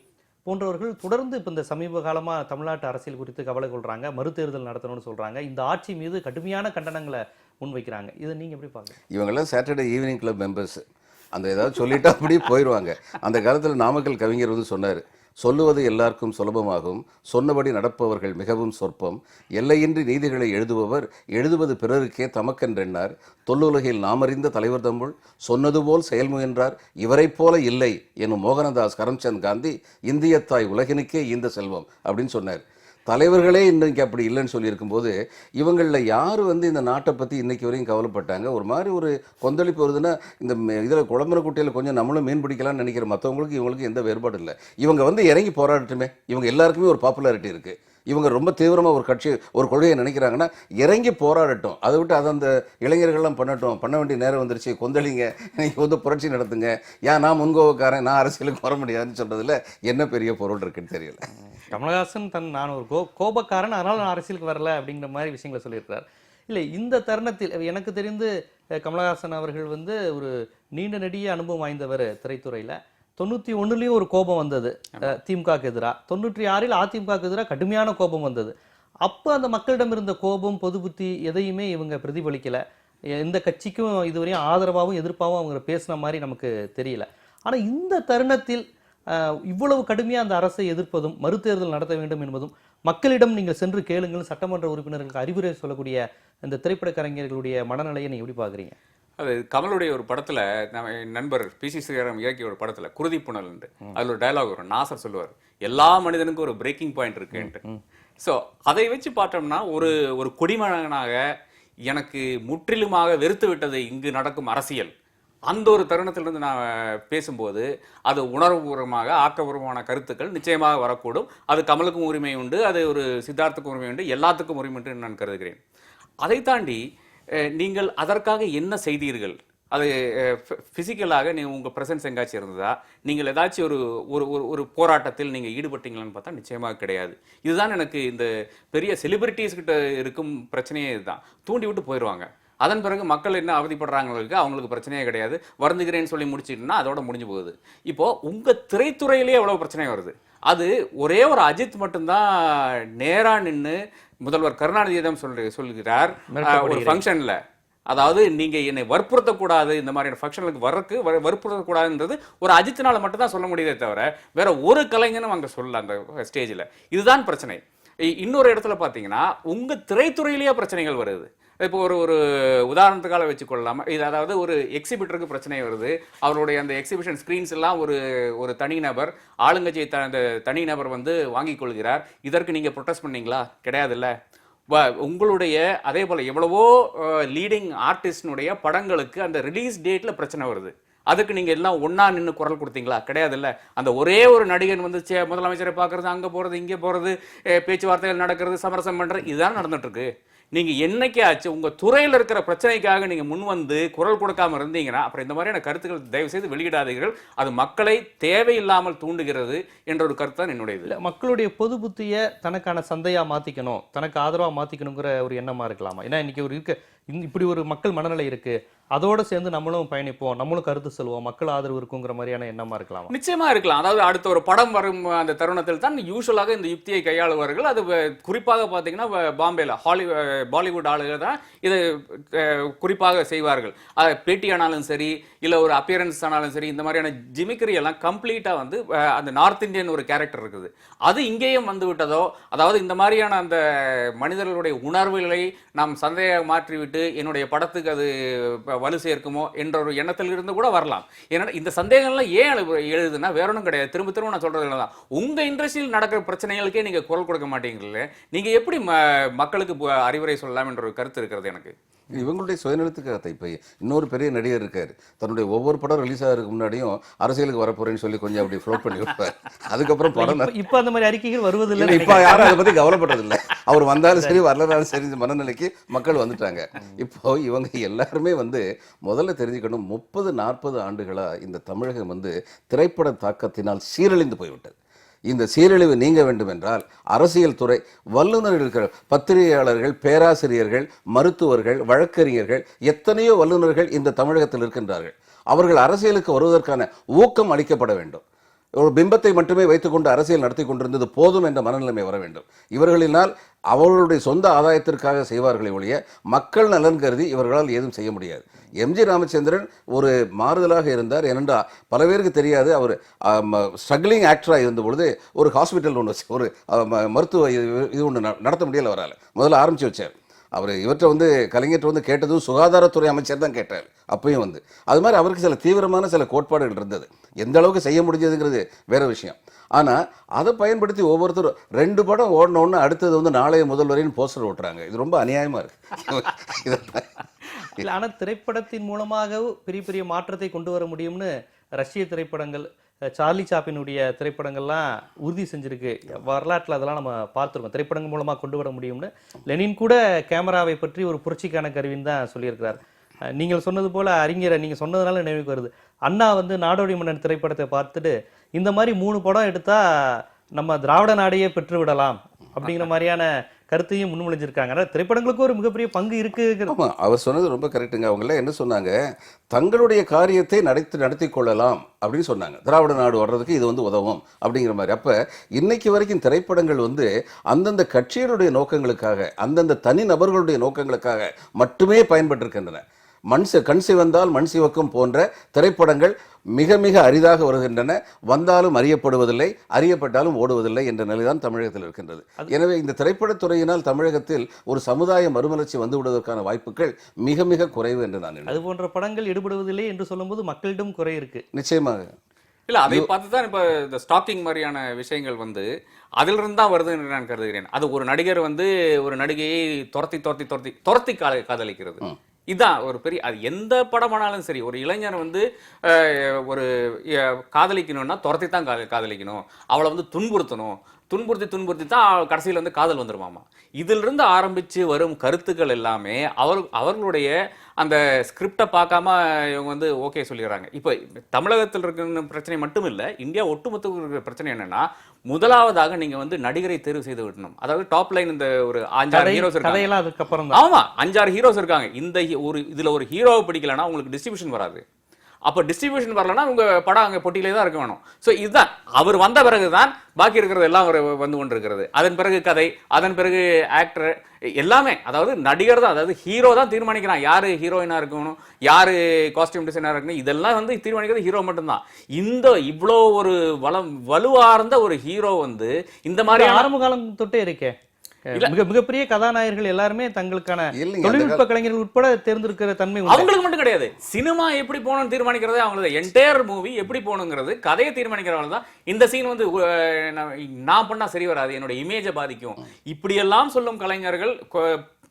போன்றவர்கள் தொடர்ந்து இப்போ இந்த சமீப காலமாக தமிழ்நாட்டு அரசியல் குறித்து கவலை கொள்கிறாங்க, மறுதேர்தல் நடத்தணும்னு சொல்கிறாங்க, இந்த ஆட்சி மீது கடுமையான கண்டனங்களை முன்வைக்கிறாங்க. இதை நீங்கள் எப்படி பார்க்குறீங்க? இவங்கெல்லாம் சாட்டர்டே ஈவினிங் கிளப் மெம்பர்ஸ், அந்த ஏதாவது சொல்லிட்டு அப்படியே போயிடுவாங்க. அந்த காலத்தில் நாமக்கல் கவிஞர் வந்து சொன்னார், சொல்லுவது எல்லாருக்கும் சுலபமாகும், சொன்னபடி நடப்பவர்கள் மிகவும் சொற்பம், எல்லையின்றி நீதிகளை எழுதுபவர் எழுதுவது பிறருக்கே தமக்கென்றெண்ணார், தொல்லுலகில் நாமறிந்த தலைவர் தம்முள் சொன்னது போல் செயல்முயன்றார் இவரைப் போல இல்லை எனும் மோகனதாஸ் கரம்சந்த் காந்தி இந்திய தாய் உலகினுக்கே ஈந்த செல்வம் அப்படின்னு சொன்னார். தலைவர்களே இன்றைக்கு அப்படி இல்லைன்னு சொல்லியிருக்கும்போது இவங்களில் யார் இந்த நாட்டை பற்றி இன்னைக்கு வரையும் கவலைப்பட்டாங்க? ஒரு மாதிரி ஒரு கொந்தளிப்பு வருதுன்னா இந்த இதில் குழம்புற குட்டையில் கொஞ்சம் நம்மளும் மீன் பிடிக்கலாம்னு நினைக்கிற மற்றவங்களுக்கு இவங்களுக்கு எந்த வேறுபாடும் இல்லை. இவங்க இறங்கி போராடட்டுமே. இவங்க எல்லாருக்குமே ஒரு பாப்புலாரிட்டி இருக்குது. இவங்க ரொம்ப தீவிரமாக ஒரு கட்சி ஒரு கொள்கையை நினைக்கிறாங்கன்னா இறங்கி போராடட்டும். அதை விட்டு அதை அந்த இளைஞர்கள்லாம் பண்ண வேண்டிய நேரம் வந்துருச்சு, கொந்தளிங்க, நீங்கள் புரட்சி நடத்துங்க, ஏன் நான் முன்கோவக்காரன், நான் அரசியலுக்கு வர முடியாதுன்னு சொல்கிறதுல என்ன பெரிய பொருள் இருக்குன்னு தெரியல. கமலஹாசன் நான் ஒரு கோபக்காரன், அதனால நான் அரசியலுக்கு வரல அப்படிங்கிற மாதிரி விஷயங்களை சொல்லியிருக்கிறார். இல்லை, இந்த தருணத்தில் எனக்கு தெரிந்து கமலஹாசன் அவர்கள் ஒரு நீண்ட நெடிய அனுபவம் வாய்ந்தவர் திரைத்துறையில். 91 ஒரு கோபம் வந்தது திமுகவுக்கு எதிராக, 96 அதிமுகவுக்கு எதிராக கடுமையான கோபம் வந்தது. அப்போ அந்த மக்களிடம் இருந்த கோபம், பொது புத்தி எதையுமே இவங்க பிரதிபலிக்கலை. எந்த கட்சிக்கும் இதுவரையும் ஆதரவாகவும் எதிர்ப்பாகவும் அவங்க பேசின மாதிரி நமக்கு தெரியல. ஆனால் இந்த தருணத்தில் இவ்வளவு கடுமையாக அந்த அரசை எதிர்ப்பதும், மறுதேர்தல் நடத்த வேண்டும் என்பதும், மக்களிடம் நீங்கள் சென்று கேளுங்கள், சட்டமன்ற உறுப்பினர்களுக்கு அறிவுரை சொல்லக்கூடிய இந்த திரைப்பட கலைஞர்களுடைய மனநிலையை நீங்கள் எப்படி பார்க்குறீங்க? அது கமலுடைய ஒரு படத்துல நம்ம நண்பர் பி.சி. ஸ்ரீராம் இயக்கிய ஒரு படத்துல குருதிப்புணல் உண்டு. அதுல ஒரு டயலாக் வரும். நாசர் சொல்லுவார், எல்லா மனிதனுக்கும் ஒரு பிரேக்கிங் பாயிண்ட் இருக்குன்ட்டு. ஸோ அதை வச்சு பார்த்தோம்னா ஒரு குடிமகனாக எனக்கு முற்றிலுமாக வெறுத்து விட்டது இங்கு நடக்கும் அரசியல். அந்த ஒரு தருணத்திலிருந்து நான் பேசும்போது அது உணர்வுபூர்வமாக ஆக்கபூர்வமான கருத்துக்கள் நிச்சயமாக வரக்கூடும். அது கமலுக்கும் உரிமை உண்டு, அது ஒரு சித்தார்த்துக்கும் உரிமை உண்டு, எல்லாத்துக்கும் உரிமை உண்டு நான் கருதுகிறேன். அதை தாண்டி நீங்கள் அதற்காக என்ன செய்தீர்கள்? அது ஃபிசிக்கலாக நீங்கள் உங்கள் ப்ரெசன்ஸ் எங்காச்சும் இருந்ததா? நீங்கள் ஏதாச்சும் ஒரு போராட்டத்தில் நீங்கள் ஈடுபட்டீங்களான்னு பார்த்தா நிச்சயமாக கிடையாது. இதுதான் எனக்கு இந்த பெரிய செலிபிரிட்டிஸ் கிட்ட இருக்கும் பிரச்சனையே. இதுதான், தூண்டி விட்டு போயிடுவாங்க. அதன் பிறகு மக்கள் என்ன அவதிப்படுறாங்களுக்கு அவங்களுக்கு பிரச்சனையே கிடையாது. வருந்துகிறேன்னு சொல்லி முடிச்சுட்டுனா அதோட முடிஞ்சு போகுது. இப்போது உங்கள் திரைத்துறையிலேயே எவ்வளோ பிரச்சனை வருது. அது ஒரே ஒரு அஜித் மட்டும்தான் நேராக நின்று முதல்வர் கருணாநிதியிடம் சொல்கிறார் ஒரு ஃபங்க்ஷனில், அதாவது நீங்க என்னை வற்புறுத்தக்கூடாது, இந்த மாதிரியான ஃபங்க்ஷனுக்கு வற்புறுத்தக்கூடாதுன்றது ஒரு அஜித்தினால மட்டும் தான் சொல்ல முடியுதே தவிர வேற ஒரு கலைஞனும் அங்கே சொல்லல அந்த ஸ்டேஜில். இதுதான் பிரச்சனை. இன்னொரு இடத்துல பார்த்தீங்கன்னா உங்க திரைத்துறையிலேயே பிரச்சனைகள் வருது. இப்போ ஒரு உதாரணத்துக்காக வச்சுக்கொள்ளலாமா? இது அதாவது ஒரு எக்ஸிபிட்டருக்கு பிரச்சனை வருது. அவருடைய அந்த எக்ஸிபிஷன் ஸ்க்ரீன்ஸ் எல்லாம் ஒரு தனிநபர் ஆளுங்கட்சியை அந்த தனிநபர் வாங்கி கொள்கிறார். இதற்கு நீங்கள் ப்ரொட்டஸ்ட் பண்ணீங்களா? கிடையாதுல்ல. உங்களுடைய அதே போல் எவ்வளவோ லீடிங் ஆர்டிஸ்டினுடைய படங்களுக்கு அந்த ரிலீஸ் டேட்டில் பிரச்சனை வருது. அதுக்கு நீங்கள் எல்லாம் ஒன்றா நின்று குரல் கொடுத்தீங்களா? கிடையாதுல்ல. அந்த ஒரே ஒரு நடிகன் முதலமைச்சரை பார்க்குறது, அங்கே போகிறது, இங்கே போகிறது, பேச்சுவார்த்தைகள் நடக்கிறது, சமரசம் பண்ணுறது, இதுதான் நடந்துட்டுருக்கு. நீங்கள் என்னைக்காச்சு உங்கள் துறையில் இருக்கிற பிரச்சனைக்காக நீங்கள் முன் குரல் கொடுக்காமல் இருந்தீங்கன்னா அப்புறம் இந்த மாதிரியான கருத்துக்கள் தயவு செய்து வெளியிடாதீர்கள். அது மக்களை தேவையில்லாமல் தூண்டுகிறது என்ற ஒரு கருத்து தான் என்னுடைய இது. மக்களுடைய பொது புத்தியை தனக்கான சந்தையாக மாற்றிக்கணும், தனக்கு ஆதரவாக மாற்றிக்கணுங்கிற ஒரு எண்ணமாக இருக்கலாமா? ஏன்னா இன்னைக்கு இப்படி ஒரு மக்கள் மனநிலை இருக்கு, அதோடு சேர்ந்து நம்மளும் பயணிப்போம், நம்மளும் கருத்து சொல்லுவோம், மக்கள் ஆதரவு இருக்குங்கிற மாதிரியான எண்ணமா இருக்கலாம். நிச்சயமா இருக்கலாம். அதாவது அடுத்த ஒரு படம் வரும் அந்த தருணத்தில் தான் யூசுவலாக இந்த யுக்தியை கையாளுவார்கள். அது குறிப்பாக பார்த்தீங்கன்னா பாம்பேல பாலிவுட் ஆளுகள் தான் இதை குறிப்பாக செய்வார்கள். பேட்டி ஆனாலும் சரி, இல்லை ஒரு அப்பியரன்ஸ் ஆனாலும் சரி, இந்த மாதிரியான ஜிமிக்கரி எல்லாம் கம்ப்ளீட்டாக அந்த நார்த் இந்தியன் ஒரு கேரக்டர் இருக்குது, அது இங்கேயும் விட்டதோ, அதாவது இந்த மாதிரியான அந்த மனிதர்களுடைய உணர்வுகளை நாம் சந்தையாக மாற்றிவிட்டு என்னுடைய படத்துக்கு அது வலு சேர்க்குமோ என்ற ஒரு எண்ணத்தில் இருந்து கூட வரலாம். ஏன்னா இந்த சந்தேகங்கள்லாம் ஏன் எழுதுனா வேற ஒன்றும் கிடையாது. திரும்ப திரும்ப நான் சொல்றது தான், உங்க இண்டஸ்ட்ரியில் நடக்கிற பிரச்சனைகளுக்கே நீங்க குரல் கொடுக்க மாட்டீங்களே, நீங்க எப்படி மக்களுக்கு அறிவுரை சொல்லலாம் என்ற ஒரு கருத்து இருக்கிறது எனக்கு. இவங்களுடைய சுயநலத்துக்காக இப்போ இன்னொரு பெரிய நடிகர் இருக்காரு, தன்னுடைய ஒவ்வொரு படம் ரிலீஸ் ஆகிறதுக்கு முன்னாடியும் அரசியலுக்கு வரப்போறேன்னு சொல்லி கொஞ்சம் அப்படி ஃப்ளோட் பண்ணி வைப்பார். அதுக்கப்புறம் படம் இப்போ அந்த மாதிரி அறிக்கைகள் வருவதில்லை. இப்போ யாரும் அதை பற்றி கவலைப்படுறதில்லை. அவர் வந்தாலும் சரி வரலனாலும் சரி இந்த மனநிலைக்கு மக்கள் வந்துட்டாங்க. இப்போ இவங்க எல்லாருமே முதல்ல தெரிஞ்சுக்கணும், 30-40 ஆண்டுகளா இந்த தமிழகம் திரைப்பட தாக்கத்தினால் சீரழிந்து போய்விட்டது. இந்த சீரழிவு நீங்க வேண்டும் என்றால் அரசியல் துறை வல்லுநர்கள் இருக்கிற பத்திரிகையாளர்கள், பேராசிரியர்கள், மருத்துவர்கள், வழக்கறிஞர்கள், எத்தனையோ வல்லுநர்கள் இந்த தமிழகத்தில் இருக்கின்றார்கள். அவர்கள் அரசியலுக்கு வருவதற்கான ஊக்கம் அளிக்கப்பட வேண்டும். ஒரு பிம்பத்தை மட்டுமே வைத்துக்கொண்டு அரசியல் நடத்தி கொண்டிருந்தது போதும் என்ற மனநிலைமை வர வேண்டும். இவர்களினால் அவர்களுடைய சொந்த ஆதாயத்திற்காக செய்வார்களே ஒழிய மக்கள் நலன் கருதி இவர்களால் ஏதும் செய்ய முடியாது. எம்ஜி ராமச்சந்திரன் ஒரு மாறுதலாக இருந்தார். ஏனென்றால் பல பேருக்கு தெரியாது, அவர் ஸ்ட்ரகிளிங் ஆக்டராக இருந்தபொழுது ஒரு ஹாஸ்பிட்டல் ஒன்று ஒரு மருத்துவ இது ஒன்று நடத்த முடியல, அவரால் முதல்ல ஆரம்பித்து வச்சார். அவர் இவற்றை கலைஞர் கேட்டதும் சுகாதாரத்துறை அமைச்சர் தான் கேட்டார் அப்பயும் அது மாதிரி அவருக்கு சில தீவிரமான சில கோட்பாடுகள் இருந்தது. எந்த அளவுக்கு செய்ய முடிஞ்சதுங்கிறது வேற விஷயம். ஆனால் அதை பயன்படுத்தி ஒவ்வொருத்தரும் 2 படம் ஓடணுன்னு அடுத்தது நாளைய முதல்வரின் போஸ்டர் ஓட்டுறாங்க. இது ரொம்ப அநியாயமாக இருக்கு. இல்லை, ஆனால் திரைப்படத்தின் மூலமாக பெரிய பெரிய மாற்றத்தை கொண்டு வர முடியும்னு ரஷ்ய திரைப்படங்கள், சார்லி சாப்பினுடைய திரைப்படங்கள்லாம் உறுதி செஞ்சிருக்கு. வரலாற்றில் அதெல்லாம் நம்ம பார்த்துருக்கோம். திரைப்படங்கள் மூலமாக கொண்டு வர முடியும்னு லெனின் கூட கேமராவை பற்றி ஒரு புரட்சிக்கான கருவின்னு தான் சொல்லியிருக்கிறார். நீங்கள் சொன்னது போல அறிஞரை நீங்கள் சொன்னதுனால நினைவுக்கு வருது. அண்ணா நாடோடி மன்னன் திரைப்படத்தை பார்த்துட்டு இந்த மாதிரி 3 படம் எடுத்தா நம்ம திராவிட நாடையே பெற்று விடலாம் அப்படிங்கிற மாதிரியான கருத்தையும் முன்மொழிஞ்சிருக்காங்க. திரைப்படங்களுக்கு ஒரு மிகப்பெரிய பங்கு இருக்கு. அவர் சொன்னது ரொம்ப கரெக்டுங்க. அவங்கள என்ன சொன்னாங்க, தங்களுடைய காரியத்தை நடத்தி கொள்ளலாம் அப்படின்னு சொன்னாங்க. திராவிட நாடு வர்றதுக்கு இது உதவும் அப்படிங்கிற மாதிரி. அப்ப இன்னைக்கு வரைக்கும் திரைப்படங்கள் அந்தந்த கட்சிகளுடைய நோக்கங்களுக்காக, அந்தந்த தனி நபர்களுடைய நோக்கங்களுக்காக மட்டுமே பயன்பட்டிருக்கின்றன. கண் சிவந்தால் மண் சிவக்கும் போன்ற திரைப்படங்கள் மிக மிக அரிதாக வருகின்றன. வந்தாலும் அறியப்படுவதில்லை, அறியப்பட்டாலும் ஓடுவதில்லை என்ற நிலைதான் தமிழகத்தில் இருக்கின்றது. எனவே இந்த திரைப்படத்துறையினால் தமிழகத்தில் ஒரு சமுதாய மறுமலர்ச்சி வந்துவிடுவதற்கான வாய்ப்புகள் மிக மிக குறைவு என்று நான் அது போன்ற படங்கள் ஈடுபடுவதில்லை என்று சொல்லும்போது மக்களிடம் குறை இருக்கு. நிச்சயமாக. இல்ல, அதை பார்த்து தான் இப்ப இந்த ஸ்டாக்கிங் மாதிரியான விஷயங்கள் அதிலிருந்து தான் வருது என்று நான் கருதுகிறேன். அது ஒரு நடிகர் ஒரு நடிகையை துரத்தி காதலிக்கிறது. இதுதான் ஒரு பெரிய, அது எந்த படமானாலும் சரி, ஒரு இளைஞர் ஒரு காதலிக்கணும்னா துரத்தி தான் காதலிக்கணும், அவளை துன்புறுத்தி தான் கடைசியில் காதல் வந்துருமாமா. இதிலிருந்து ஆரம்பித்து வரும் கருத்துக்கள் எல்லாமே அவர்களுடைய அந்த ஸ்கிரிப்டை பார்க்காம இவங்க ஓகே சொல்லிடுறாங்க. இப்போ தமிழகத்தில் இருக்கிற பிரச்சனை மட்டும் இல்லை, இந்தியா ஒட்டுமொத்த இருக்கிற பிரச்சனை என்னன்னா, முதலாவதாக நீங்க நடிகரை தேர்வு செய்து விடணும். அதாவது டாப் லைன் இந்த ஒரு 5-6 ஹீரோஸ் இருக்காங்க. ஆமா, 5-6 ஹீரோஸ் இருக்காங்க. இதுல ஒரு ஹீரோவை பிடிக்கலன்னா உங்களுக்கு டிஸ்ட்ரிபியூஷன் வராது. அப்போ டிஸ்ட்ரிபியூஷன் வரலன்னா உங்க படம் அங்கே பொட்டியிலே தான் இருக்க வேணும். ஸோ இதுதான், அவர் வந்த பிறகுதான் பாக்கி இருக்கிறது எல்லாம் வந்து கொண்டிருக்கிறது. அதன் பிறகு கதை, அதன் பிறகு ஆக்டர், எல்லாமே. அதாவது நடிகர் தான், அதாவது ஹீரோ தான் தீர்மானிக்கிறான் யாரு ஹீரோயினா இருக்கணும், யாரு காஸ்டியூம் டிசைனரா இருக்கணும். இதெல்லாம் தீர்மானிக்கிறது ஹீரோ மட்டும்தான். இவ்வளோ ஒரு வலுவார்ந்த ஒரு ஹீரோ இந்த மாதிரி ஆரம்ப காலம் தொட்டே இருக்கே. மிகப்பெரிய கதாநாயகர்கள் எல்லாருமே தங்களுக்கான தொழில்நுட்ப கலைஞர்கள் உட்பட தேர்ந்தெடுக்கிற தன்மை அவங்களுக்கு மட்டும் கிடையாது. சினிமா எப்படி போகணும்னு தீர்மானிக்கிறதே அவங்களது. என்டையர் மூவி எப்படி போகணுங்கிறது கதையை தீர்மானிக்கிறவங்க தான். இந்த சீன் நான் பண்ணா சரி வராது, என்னோட இமேஜை பாதிக்கும், இப்படியெல்லாம் சொல்லும் கலைஞர்கள்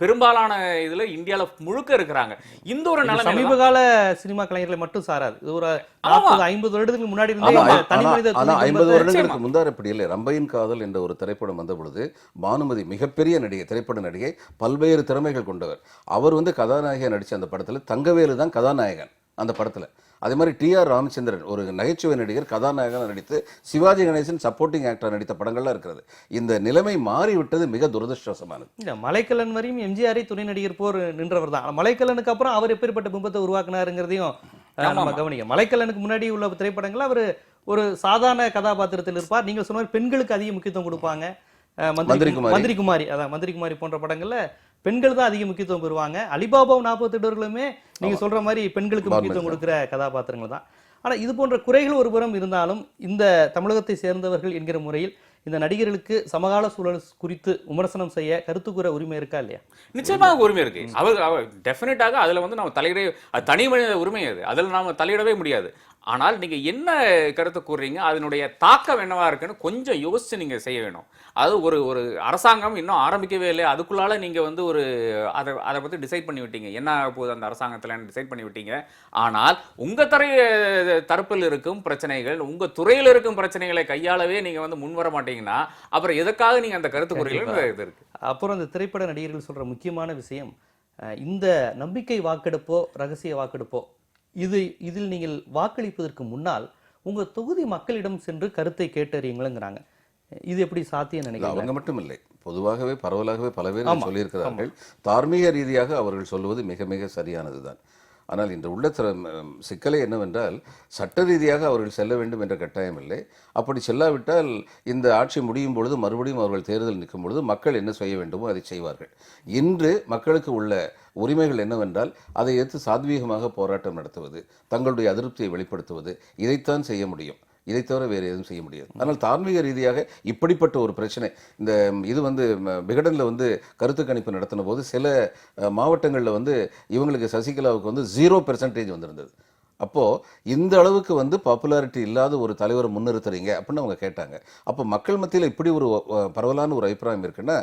பெரும்பாலான இதுல இந்தியால முழுக்க இருக்கிறாங்க. இந்த ஒரு நிலைமை சமீப கால சினிமா கலைஞர்களை மட்டும் சாராது. இது ஒரு 40-50 வருடத்துக்கு முன்னாடி இருந்தே தனி மனித 50 வருடங்களுக்கு முன்னாடி அப்படி இல்லை. ரம்பையின் காதல் என்ற ஒரு திரைப்படம் வந்த பொழுது பானுமதி மிகப்பெரிய நடிகை, திரைப்பட நடிகை, பல்வேறு திறமைகள் கொண்டவர். அவர் கதாநாயகியாக நடிச்ச அந்த படத்துல தங்கவேலு தான் கதாநாயகன் அந்த படத்துல. அதே மாதிரி டிஆர் ராமச்சந்திரன் ஒரு நகைச்சுவை நடிகர் கதாநாயகனாக நடித்து சிவாஜி கணேசன் சப்போர்ட்டிங் ஆக்டர் நடித்த படங்கள்லாம் இருக்கிறது. இந்த நிலைமை மாறிவிட்டது மிக துரதிருஷ்டவசமானது. இல்லை, மலைக்கல்லன் வரையும் எம்ஜிஆரை துணை நடிகர் போர் நின்றவர் தான். மலைக்கல்லனுக்கு அப்புறம் அவர் எப்பேற்பட்ட பிம்பத்தை உருவாக்குனாருங்கிறதையும் நம்ம கவனிக்க. மலைக்கல்லனுக்கு முன்னாடி உள்ள திரைப்படங்கள் அவர் ஒரு சாதாரண கதாபாத்திரத்தில் இருப்பார். நீங்கள் சொன்ன பெண்களுக்கு அதிக முக்கியத்துவம் கொடுப்பாங்க. மந்திரிகுமாரி போன்ற படங்கள்ல பெண்கள் தான் அதிக முக்கியத்துவம் பெறுவாங்க. அலிபாபா 48 வருடங்களுமே நீங்க சொல்ற மாதிரி பெண்களுக்கு முக்கியத்துவம் கொடுக்கிற கதாபாத்திரங்கள் தான். ஆனா இது போன்ற குறைகள் ஒருபுறம் இருந்தாலும் இந்த தமிழகத்தை சேர்ந்தவர்கள் என்கிற முறையில் இந்த நடிகர்களுக்கு சமகால சூழல் குறித்து விமர்சனம் செய்ய கருத்து கூற உரிமை இருக்கா இல்லையா? நிச்சயமாக உரிமை இருக்கு. அவர் டெஃபினட்டாக அதுல நாம தலையிட, தனி மனித உரிமை அது, அதில் நாம தலையிடவே முடியாது. ஆனால் நீங்க என்ன கருத்து கூறுறீங்க, அதனுடைய தாக்கம் என்னவா இருக்குன்னு கொஞ்சம் யோசிச்சு நீங்க செய்ய வேணும். அது ஒரு அரசாங்கம் இன்னும் ஆரம்பிக்கவே இல்லை, அதுக்குள்ளால நீங்க ஒரு அதை பத்தி டிசைட் பண்ணி விட்டீங்க, என்ன போகுது அந்த அரசாங்கத்துல டிசைட் பண்ணி விட்டீங்க. ஆனால் உங்க தரப்பில் இருக்கும் பிரச்சனைகள், உங்க துறையில் இருக்கும் பிரச்சனைகளை கையாளவே நீங்க முன்வர மாட்டீங்கன்னா அப்புறம் எதற்காக நீங்க அந்த கருத்து கூறுறீங்க இருக்கு. அப்புறம் அந்த திரைப்பட நடிகர்கள் சொல்ற முக்கியமான விஷயம், இந்த நம்பிக்கை வாக்கெடுப்போ ரகசிய வாக்கெடுப்போ இதில் நீங்கள் வாக்களிப்பதற்கு முன்னால் உங்க தொகுதி மக்களிடம் சென்று கருத்தை கேட்டறியுங்கிறாங்க. இது எப்படி சாத்தியம் நினைக்கிறீங்க? அவங்க மட்டும் இல்லை, பொதுவாகவே பரவலாகவே பல பேர் சொல்லியிருக்கிறார்கள். தார்மீக ரீதியாக அவர்கள் சொல்லுவது மிக மிக சரியானதுதான். ஆனால் இன்று உள்ள சிக்கலை என்னவென்றால் சட்ட ரீதியாக அவர்கள் செல்ல வேண்டும் என்ற கட்டாயம் இல்லை. அப்படி செல்லாவிட்டால் இந்த ஆட்சி முடியும் பொழுது மறுபடியும் அவர்கள் தேர்தல் நிற்கும் பொழுது மக்கள் என்ன செய்ய வேண்டுமோ அதை செய்வார்கள். இன்று மக்களுக்கு உள்ள உரிமைகள் என்னவென்றால் அதை ஏற்று சாத்வீகமாக போராட்டம் நடத்துவது, தங்களுடைய அதிருப்தியை வெளிப்படுத்துவது, இதைத்தான் செய்ய முடியும். இதை தவிர வேறு எதுவும் செய்ய முடியாது. ஆனால் தார்மீக ரீதியாக இப்படிப்பட்ட ஒரு பிரச்சனை, இந்த இது விகடனில் கருத்து கணிப்பு நடத்தின போது சில மாவட்டங்களில் இவங்களுக்கு சசிகலாவுக்கு 0% வந்திருந்தது. அப்போது இந்த அளவுக்கு பாப்புலாரிட்டி இல்லாத ஒரு தலைவரை முன்னிறுத்துறீங்க அப்படின்னு அவங்க கேட்டாங்க. அப்போ மக்கள் மத்தியில் இப்படி ஒரு பரவலான ஒரு அபிப்பிராயம் இருக்குன்னா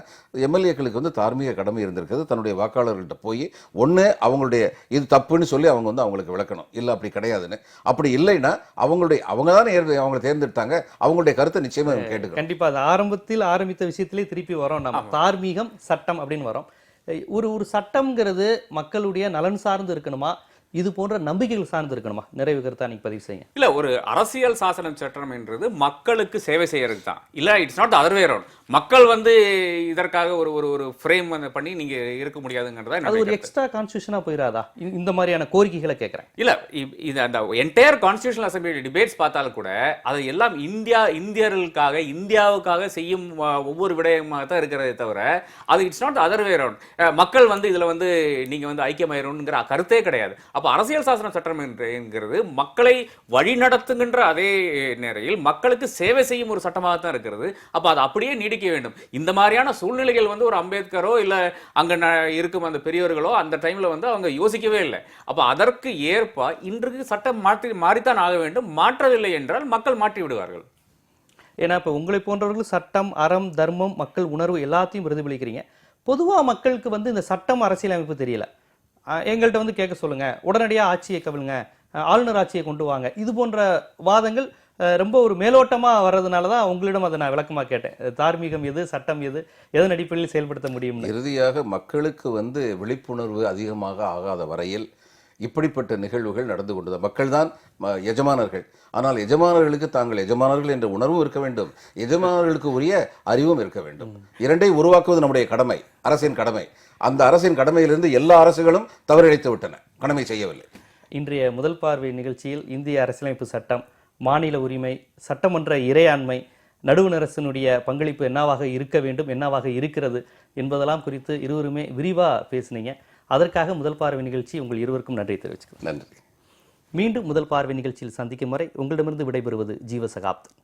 எம்எல்ஏக்களுக்கு தார்மீக கடமை இருந்திருக்கிறது. தன்னுடைய வாக்காளர்கள்ட்ட போய் ஒன்று அவங்களுடைய இது தப்புன்னு சொல்லி அவங்க அவங்களுக்கு விளக்கணும், இல்லை அப்படி கிடையாதுன்னு. அப்படி இல்லைன்னா அவங்க தானே அவங்க தேர்ந்தெடுத்தாங்க, அவங்களுடைய கருத்தை நிச்சயமாக கேட்டுக்கணும். கண்டிப்பாக அது ஆரம்பத்தில் ஆரம்பித்த விஷயத்திலே திருப்பி வரோம். நம்ம தார்மீகம் சட்டம் அப்படின்னு வரோம். ஒரு சட்டம்ங்கிறது மக்களுடைய நலன் சார்ந்து இருக்கணுமா, இது போன்ற நம்பிக்கைகள் சார்ந்து இருக்கணுமா? நிறைவு கருத்தா நீங்க பதிவு செய்யுங்க. இல்ல, ஒரு அரசியல் சாசன சட்டம் என்றது மக்களுக்கு சேவை செய்யறது தான். இல்ல, it's not other way around. மக்கள் இதற்காக ஒரு ஒரு ஃப்ரேம் பண்ணி நீங்க இருக்க முடியாதுங்கிறதா அது ஒரு எக்ஸ்ட்ரா கான்ஸ்டிடியூஷனா போயிராதா? இந்த மாதிரியான கோரிக்கைகளை கேட்கிறேன். இல்ல, இது அந்த என்டையர் கான்ஸ்டிடியூஷனல் அசெம்பிளி டிபேட்ஸ் பார்த்தாலும் கூட அது எல்லாம் இந்தியர்களுக்காக இந்தியாவுக்காக செய்யும் ஒவ்வொரு விடயமாக தான் இருக்கிறதே தவிர அது it's not other way around. மக்கள் இதுல நீங்க ஐக்கியமாயிருங்கிற கருத்தே கிடையாது. அப்ப அரசியல் சாசன சட்டம் என்கிறது மக்களை வழிநடத்துகின்ற அதே நேரையில் மக்களுக்கு சேவை செய்யும் ஒரு சட்டமாக தான் இருக்கிறது. அப்ப அது அப்படியே நீடிக்க வேண்டும். இந்த மாதிரியான சூழ்நிலைகள் ஒரு அம்பேத்கரோ இல்ல அங்க இருக்கும் அந்த பெரியவர்களோ அந்த டைம்ல அவங்க யோசிக்கவே இல்லை. அப்ப அதற்கு ஏற்ப இன்றைக்கு சட்டம் மாறித்தான் ஆக வேண்டும். மாற்றவில்லை என்றால் மக்கள் மாற்றி விடுவார்கள். ஏன்னா இப்ப உங்களை போன்றவர்கள் சட்டம், அறம், தர்மம், மக்கள் உணர்வு எல்லாத்தையும் பிரதிபலிக்கிறீங்க. பொதுவா மக்களுக்கு இந்த சட்டம், அரசியலமைப்பு தெரியல. எங்கள்கிட்ட கேட்க சொல்லுங்க, உடனடியாக ஆட்சியை கவிழுங்க, ஆளுநர் ஆட்சியை கொண்டு வாங்க, இது போன்ற வாதங்கள் ரொம்ப ஒரு மேலோட்டமா வர்றதுனால தான் உங்களிடம் அதை நான் விளக்கமா கேட்டேன். தார்மீகம் எது, சட்டம் எது, எதன் அடிப்படையில் செயல்படுத்த முடியும்? இறுதியாக மக்களுக்கு விழிப்புணர்வு அதிகமாக ஆகாத வரையில் இப்படிப்பட்ட நிகழ்வுகள் நடந்து கொண்டது. மக்கள் தான் எஜமானர்கள். ஆனால் எஜமானர்களுக்கு தாங்கள் எஜமானர்கள் என்ற உணர்வும் இருக்க வேண்டும், எஜமானர்களுக்கு உரிய அறிவும் இருக்க வேண்டும். இரண்டையும் உருவாக்குவது நம்முடைய கடமை, அரசின் கடமை. அந்த அரசின் கடமையிலிருந்து எல்லா அரசுகளும் தவறிழைத்து விட்டன, கடமை செய்யவில்லை. இன்றைய முதல் பார்வை நிகழ்ச்சியில் இந்திய அரசியலமைப்பு சட்டம், மாநில உரிமை, சட்டமன்ற இறையாண்மை, நடுவண் அரசினுடைய பங்களிப்பு என்னவாக இருக்க வேண்டும், என்னவாக இருக்கிறது என்பதெல்லாம் குறித்து இருவருமே விரிவா பேசுனீங்க. அதற்காக முதல் பார்வை நிகழ்ச்சி உங்கள் இருவருக்கும் நன்றி தெரிவிச்சுக்கிறேன். நன்றி. மீண்டும் முதல் பார்வை நிகழ்ச்சியில் சந்திக்கும் வரை உங்களிடமிருந்து விடைபெறுவது ஜீவசகாப்தம்.